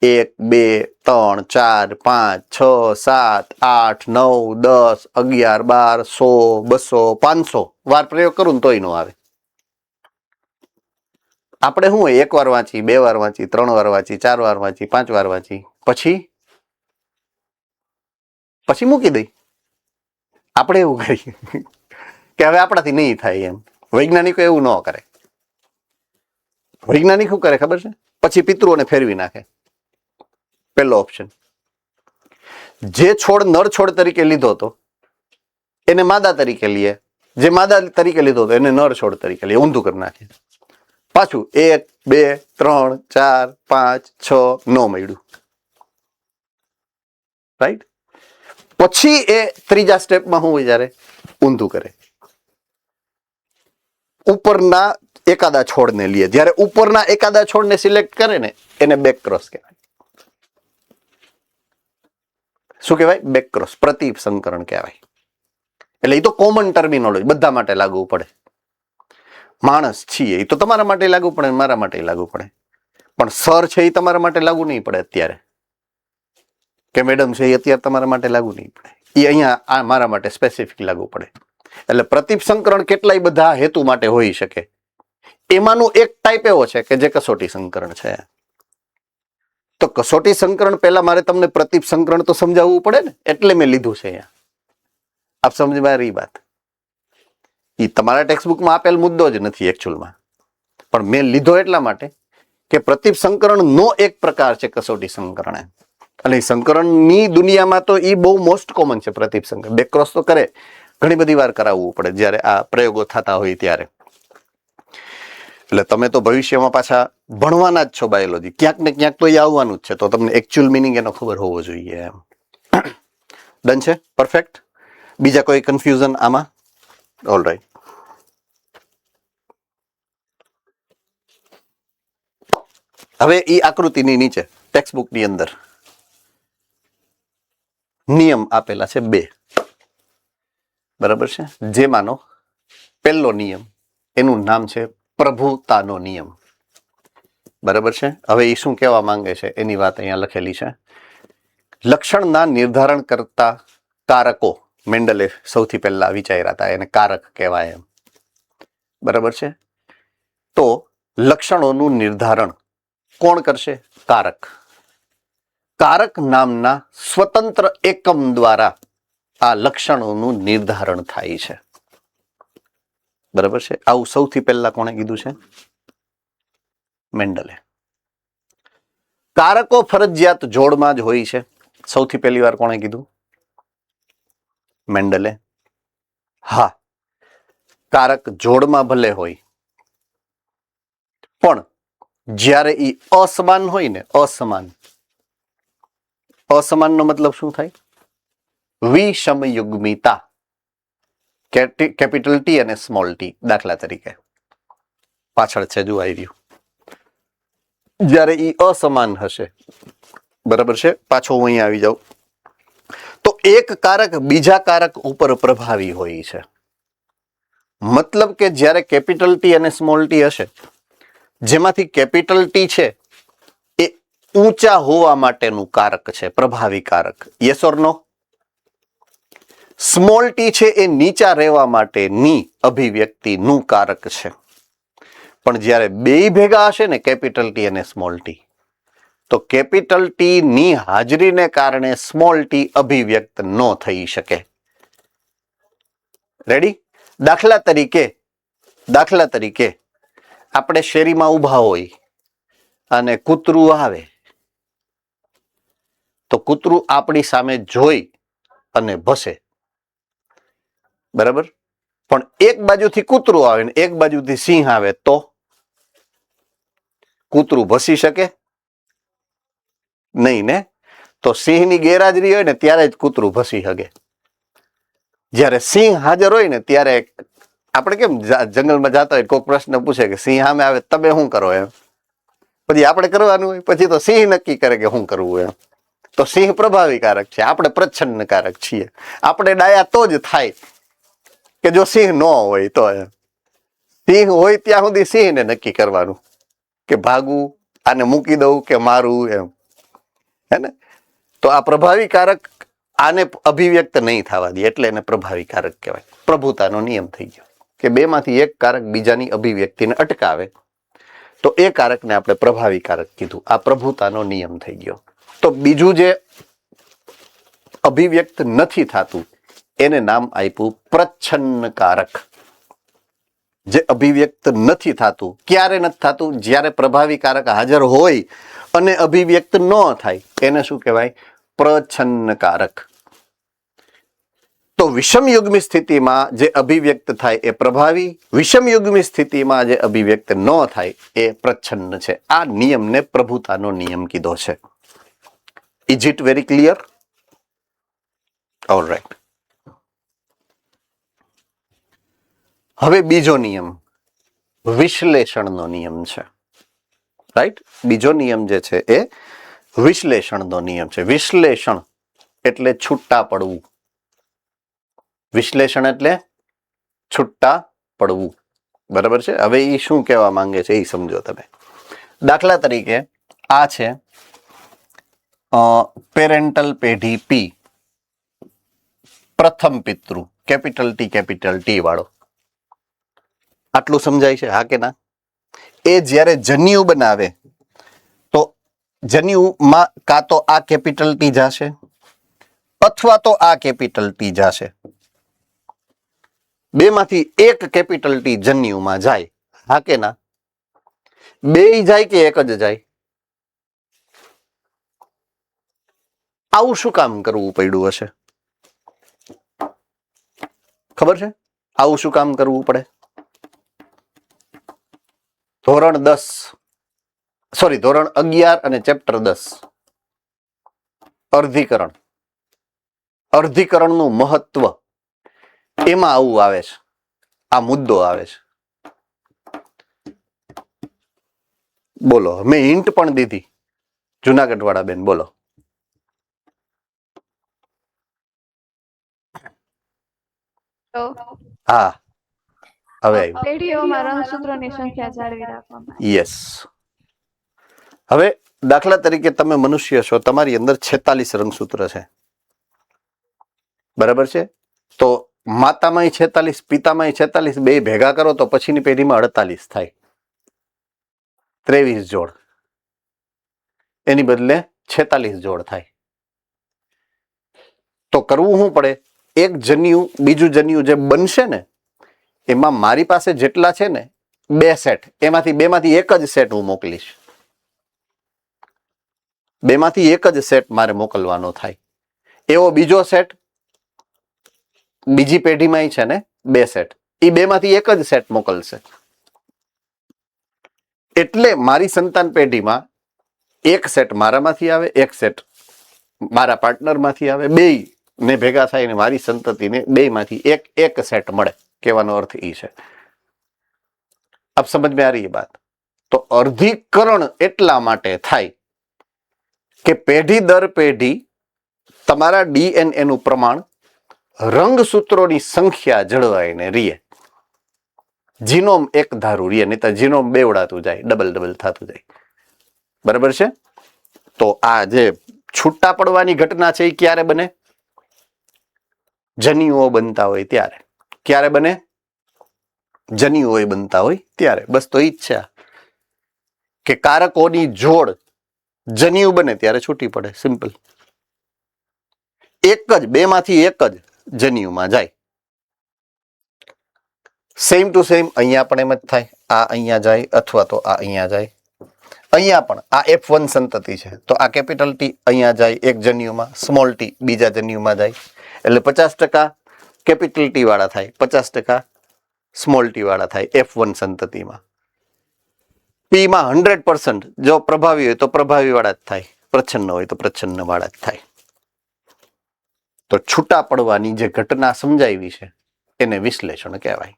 1 2 3 4 5 6 7 8 9 10 11 12 100 200 500 વાર પ્રયોગ કરું ને તોય ન આવે. આપણે શું હોય? 1 વાર વાંચી, 2 વાર વાંચી, 3 વાર વાંચી, 4 વાર વાંચી, 5 વાર વાંચી, પછી મૂકી દઈ. આપણે એવું કરીએ કે હવે આપણાથી નહીં થાય એમ. વૈજ્ઞાનિકો એવું ન કરે. વૈજ્ઞાનિક શું કરે ખબર છે? પછી પિતૃઓને ફેરવી નાખે. પહેલો ઓપ્શન, જે છોડ નર છોડ તરીકે લીધો હતો એને માદા તરીકે લઈએ, જે માદા તરીકે લીધો હતો એને નર છોડ તરીકે લઈએ, ઊંધું કરી નાખે. પાછું 1 2 3 4 5 6 ન મળ્યું, રાઈટ? પછી એ ત્રીજા સ્ટેપમાં શું વિચારે? ઊંધું કરે. ઉપરના એકાદા છોડને લઈએ. જ્યારે ઉપરના એકાદા છોડને સિલેક્ટ કરે ને એને બેકક્રોસ કહેવાય. શું કહેવાય? બેકક્રોસ, પ્રતિપ સંકરણ કહેવાય. એટલે એ તો કોમન ટર્મિનોલોજી, બધા માટે લાગુ પડે. માણસ છીએ એ તો તમારા માટે લાગુ પડે, મારા માટે લાગુ પડે. પણ સર છે એ તમારા માટે લાગુ નહીં પડે અત્યારે, કે મેડમ છે એ અત્યારે તમારા માટે લાગુ નહીં પડે. એ અહીંયા આ મારા માટે સ્પેસિફિક લાગુ પડે. એટલે પ્રતિપ સંકરણ કેટલાય બધા હેતુ માટે હોઈ શકે. એમાંનું એક ટાઈપ એવો છે કે જે કસોટી સંકરણ છે. તો કસોટી સંકરણ પહેલા મારે તમને પ્રતિપ સંકરણ તો સમજાવવું પડે ને, એટલે મેં લીધું છે અહીંયા. આપ સમજ મારી વાત? એ તમારા ટેક્સ્ટબુકમાં આપેલ મુદ્દો જ નથી એકચ્યુઅલમાં, પણ મેં લીધો એટલા માટે કે પ્રતિપ સંકરણ નો એક પ્રકાર છે કસોટી સંકરણ. અને સંકરણની દુનિયામાં તો એ બહુ મોસ્ટ કોમન છે. પ્રતિપ સંકરણ બેકક્રોસ તો કરે, ઘણી બધી વાર કરાવવું પડે જ્યારે આ પ્રયોગો થતા હોય ત્યારે. એટલે તમે તો ભવિષ્યમાં પાછા ભણવાના જ છો બાયોલોજી, ક્યાંક ને ક્યાંક તો એ આવવાનું જ છે. તો તમને એકચ્યુઅલ મિનિંગ એનો ખબર હોવો જોઈએ એમ. ડન છે? પરફેક્ટ. બીજા કોઈ કન્ફ્યુઝન આમાં? All right. હવે એ આકૃતિની નીચે ટેક્સ્ટબુકની અંદર નિયમ આપેલા છે 2, બરાબર છે? જેમાંનો પહેલો નિયમ, એનું નામ છે પ્રભુતાનો નિયમ, બરાબર છે? હવે એ શું કહેવા માંગે છે એની વાત અહીંયા લખેલી છે. લક્ષણના નિર્ધારણ કરતા કારકો મેન્ડલે સૌથી પહેલા વિચાર્યા હતા, એને કારક કહેવાય એમ, બરાબર છે? તો લક્ષણોનું નિર્ધારણ કોણ કરશે? કારક. કારક નામના સ્વતંત્ર એકમ દ્વારા આ લક્ષણોનું નિર્ધારણ થાય છે, બરાબર છે? આવું સૌથી પહેલા કોણે કીધું છે? મેન્ડલે. કારકો ફરજિયાત જોડમાં જ હોય છે, સૌથી પહેલી વાર કોણે કીધું? મેન્ડલે. હા, કારક જોડમાં ભલે હોય પણ જ્યારે ઈ અસમાન હોય ને, અસમાનનો મતલબ શું થાય? વિષમયુગ્મિતા. કેપિટલ ટી અને સ્મોલ ટી દાખલા તરીકે પાછળ છે, જો આવી રહ્યું. જ્યારે ઈ અસમાન હશે, બરાબર છે? પાછો હું અહીંયા આવી જાઉં તો એક કારક બીજા કારક ઉપર પ્રભાવી હોય છે. મતલબ કે જ્યારે કેપિટલ ટી અને સ્મોલ ટી હશે, જેમાંથી કેપિટલ ટી છે એ ઊંચા હોવા માટેનું કારક છે, પ્રભાવી કારક. Yes or no? Small T છે એ નીચા રહેવા માટેની અભિવ્યક્તિનું કારક છે. પણ જ્યારે બેય ભેગા હશે ને, કેપિટલ ટી અને સ્મોલ ટી, તો કેપિટલ ટી ની હાજરીને કારણે સ્મોલ ટી અભિવ્યક્ત ન થઈ શકે. રેડી? દાખલા તરીકે આપણે શેરીમાં ઊભા હોય અને કૂતરું આવે, તો કૂતરું આપણી સામે જોઈ અને ભસે, બરાબર? પણ એક બાજુથી કૂતરું આવે ને એક બાજુથી સિંહ આવે તો કૂતરું ભસી શકે નહીં ને? તો સિંહની ગેરહાજરી હોય ને ત્યારે જ કૂતરું ભસી શકે. જ્યારે સિંહ હાજર હોય ને ત્યારે આપણે કેમ જંગલમાં જતા હોય, કોઈ પ્રશ્ન પૂછે કે સિંહ સામે આવે તમે શું કરો એમ, પછી આપણે કરવાનું હોય, પછી તો સિંહ નક્કી કરે કે શું કરવું એમ. તો સિંહ પ્રભાવીકારક છે, આપણે પ્રચ્છન્નકારક છીએ. આપણે ડાયા તો જ થાય કે જો સિંહ ન હોય તો એમ. સિંહ હોય ત્યાં સુધી સિંહને નક્કી કરવાનું કે ભાગવું, આને મૂકી દઉં કે મારવું એમ, હે ને. તો આ પ્રભાવીકારક આને અભિવ્યક્ત નહીં થવા દે એટલે એને પ્રભાવીકારક કહેવાય. પ્રભુતાનો નિયમ થઈ ગયો કે બેમાંથી એક કારક બીજાની અભિવ્યક્તિને અટકાવે તો એ કારકને આપણે પ્રભાવીકારક કીધું. આ પ્રભુતાનો નિયમ થઈ ગયો. તો બીજું જે અભિવ્યક્ત નથી થતું એને નામ આપ્યું પ્રચ્છન્નકારક. જે અભિવ્યક્ત નથી થતું, ક્યારે નથી થતું? જ્યારે પ્રભાવીકારક હાજર હોય અને અભિવ્યક્ત ન થાય એને શું કહેવાય? પ્રચ્છન્નકારક. તો વિષમયુગ્મી સ્થિતિમાં જે અભિવ્યક્ત થાય એ પ્રભાવી, વિષમયુગ્મી સ્થિતિમાં જે અભિવ્યક્ત ન થાય એ પ્રચ્છન્ન છે. આ નિયમને પ્રભુતાનો નિયમ કીધો છે. Is it very clear? Alright. હવે બીજો નિયમ વિશ્લેષણનો નિયમ છે. રાઈટ? બીજો નિયમ જે છે એ વિશ્લેષણનો નિયમ છે. વિશ્લેષણ એટલે છૂટા પડવું. વિશ્લેષણ એટલે છૂટા પડવું. બરાબર છે? હવે એ શું કહેવા માંગે છે એ સમજો તમે. દાખલા તરીકે આ છે પેરેન્ટલ પેઢી પી, પ્રથમ પિતૃ કેપિટલ ટી વાળો. આટલું સમજાય છે? હા કે ના? એ જ્યારે જન્યુ બનાવે તો જન્યુમાં કાં તો આ કેપિટલ ટી જશે અથવા તો આ કેપિટલ ટી જશે. બેમાંથી એક કેપિટલ ટી જન્યુમાં જાય. હા કે ના? બે જાય કે એક જ જાય? આવું શું કામ કરવું પડ્યું હશે? ખબર છે આવું શું કામ કરવું પડે? ધોરણ 11 અને ચેપ્ટર 10 અર્ધીકરણનું મહત્વ, એમાં આવું આવે છે. આ મુદ્દો આવે છે. બોલો. મેં હિન્ટ પણ દીધી. જુનાગઢ વાળા બેન બોલો. તો હા, હવે આવ્યું. પેઢીઓમાં રંગસૂત્રોની સંખ્યા જાળવી રાખવામાં આવે. યસ. હવે દાખલા તરીકે તમે મનુષ્ય છો, તમારી અંદર 46 રંગસૂત્ર છે. બરાબર છે? તો માતામાંય 46, પિતામાંય 46, બે ભેગા કરો તો પછીની પેઢીમાં 48 થાય. 23 જોડ. એની બદલે 46 જોડ થાય. તો કરવું શું પડે? એક જન્યુ બીજું જન્યુ જે બનશે ને એમાં મારી પાસે જેટલા છે ને 2 સેટ, એમાંથી એક જ સેટ હું મોકલીશ. બેમાંથી એક જ સેટ મારે મોકલવાનો થાય. એવો બીજો સેટ બીજી પેઢીમાં છે ને 2 સેટ, એ બેમાંથી એક જ સેટ મોકલશે. એટલે મારી સંતાન પેઢીમાં એક સેટ મારામાંથી આવે, એક સેટ મારા પાર્ટનરમાંથી આવે, બે ને ભેગા થઈને મારી સંતતિને બેમાંથી એક સેટ મળે. કહેવાનો અર્થ એ છે. આપ સમજ में आ रही है बात? તો અર્ધીકરણ એટલા માટે થાય કે પેઢી દર પેઢી તમારા ડીએનએ નું પ્રમાણ, રંગસૂત્રોની સંખ્યા જળવાઈને રહીએ. જીનોમ એક ધારું રહીએ, નહીં તો જીનોમ બેવડાતું જાય, ડબલ થતું જાય. બરાબર છે? તો આ જે છૂટા પડવાની ઘટના છે એ ક્યારે બને? જન્યુઓ બનતા હોય ત્યારે. ક્યારે બને? જન્યુઓ બનતા હોય ત્યારે. બસ તો ઈ જ છે કે કારકોની જોડ જન્યુ બને ત્યારે છૂટી પડે. સિમ્પલ. એક જ, બેમાંથી એક જ જન્યુમાં જાય. સેમ ટુ સેમ અહીંયા પણ એમ જ થાય. આ અહીંયા જાય અથવા તો આ અહીંયા જાય. અહીંયા પણ આ F1 સંતતિ છે તો આ કેપિટલ ટી અહીંયા જાય એક જન્યુમાં, સ્મોલ ટી બીજા જન્યુમાં જાય. એટલે 50% કેપિટલ ટી વાળા થાય, 50% સ્મોલ ટી વાળા થાય F1 સંતતિમાં. પી માં 100% જો પ્રભાવી હોય તો પ્રભાવી વાળા જ થાય, પ્રચ્છન્ન હોય તો પ્રચ્છન્ન વાળા જ થાય. તો છૂટા પડવાની જે ઘટના સમજાવી છે એને વિશ્લેષણ કહેવાય.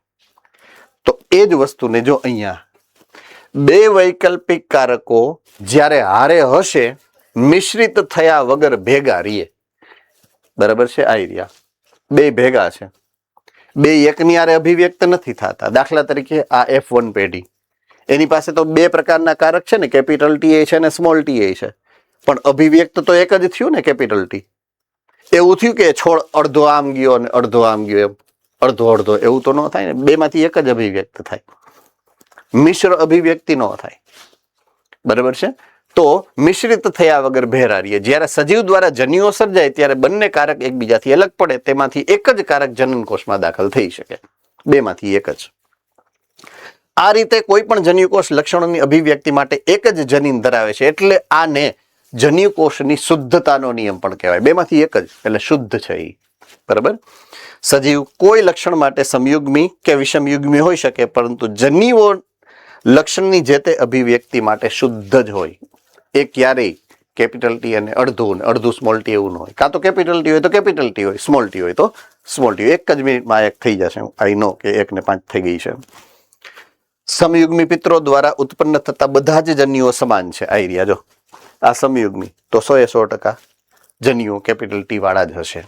તો એ જ વસ્તુને જો અહીંયા બે વૈકલ્પિક કારકો જ્યારે હારે હશે મિશ્રિત થયા વગર ભેગા રહીએ. બરાબર છે? આ રહ્યા બે ભેગા છે, બે એકની હારે અભિવ્યક્ત નથી થતા. દાખલા તરીકે આ F1 પેઢી, એની પાસે તો બે પ્રકારના કારક છે ને, કેપિટલ ટી છે ને સ્મોલ ટી છે, પણ અભિવ્યક્ત તો એક જ થયું ને, કેપિટલ ટી. એવું થયું કે છોડ અડધો આમ ગયો અને અડધો આમ ગયો, એમ અડધો અડધો, એવું તો ન થાય ને. બે માંથી એક જ અભિવ્યક્ત થાય, મિશ્ર અભિવ્યક્તિ ન થાય. બરાબર છે? તો મિશ્રિત થયા વગર ભેરા રહીએ. જ્યારે સજીવ દ્વારા જન્યુઓ સર્જાય ત્યારે બંને કારક એકબીજાથી અલગ પડે, તેમાંથી એક જ કારક જનનકોષમાં દાખલ થઈ શકે, બેમાંથી એક જ. આ રીતે કોઈ પણ જન્યુકોષ લક્ષણોની અભિવ્યક્તિ માટે એક જ જનીન ધરાવે છે, એટલે આને જન્યુકોષની શુદ્ધતાનો નિયમ પણ કહેવાય. બેમાંથી એક જ, એટલે શુદ્ધ છે એ. બરાબર? સજીવ કોઈ લક્ષણ માટે સમયુગ્મી કે વિષમયુગ્મી હોઈ શકે, પરંતુ જન્યુઓ લક્ષણની જે તે અભિવ્યક્તિ માટે શુદ્ધ જ હોય. એ ક્યારેય કેપિટલ ટી અને અડધું સ્મોલ ટી એવું ન હોય. કાં તો કેપિટલ ટી હોય તો કેપિટલ ટી હોય, સ્મોલ ટી હોય તો સ્મોલ ટી. એક જ મિનિટમાં એક થઈ જશે. આઈ નો કે 1 ને 5 થઈ ગઈ છે. સમયુગ્મી પિત્રો દ્વારા ઉત્પન્ન થતા બધા જ જન્યુઓ સમાન છે. આ રહ્યા જો, આ સમયુગ્મી તો 100% જન્યુઓ કેપિટલ ટી વાળા જ હશે.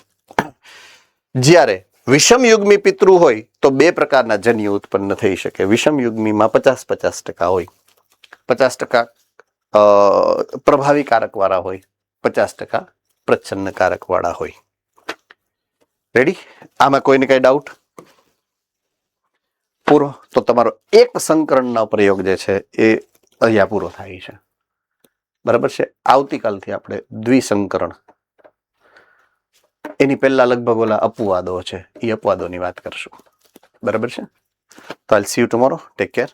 જ્યારે વિષમયુગ્મી પિતૃ હોય તો બે પ્રકારના જન્યુ ઉત્પન્ન થઈ શકે. વિષમયુગ્મીમાં 50% હોય, 50% પ્રભાવી કારક વાળા હોય, 50% પ્રચ્છન્ન કારક વાળા હોય. રેડી? આમાં કોઈને કઈ ડાઉટ? પૂરો. તો તમારો એક સંકરણનો પ્રયોગ જે છે એ અહીંયા પૂરો થાય છે. બરાબર છે? આવતીકાલથી આપણે દ્વિસંકરણ, એની પહેલા લગભગ ઓલા અપવાદો છે, એ અપવાદોની વાત કરશું. બરાબર છે? તો I see you tomorrow. Take care.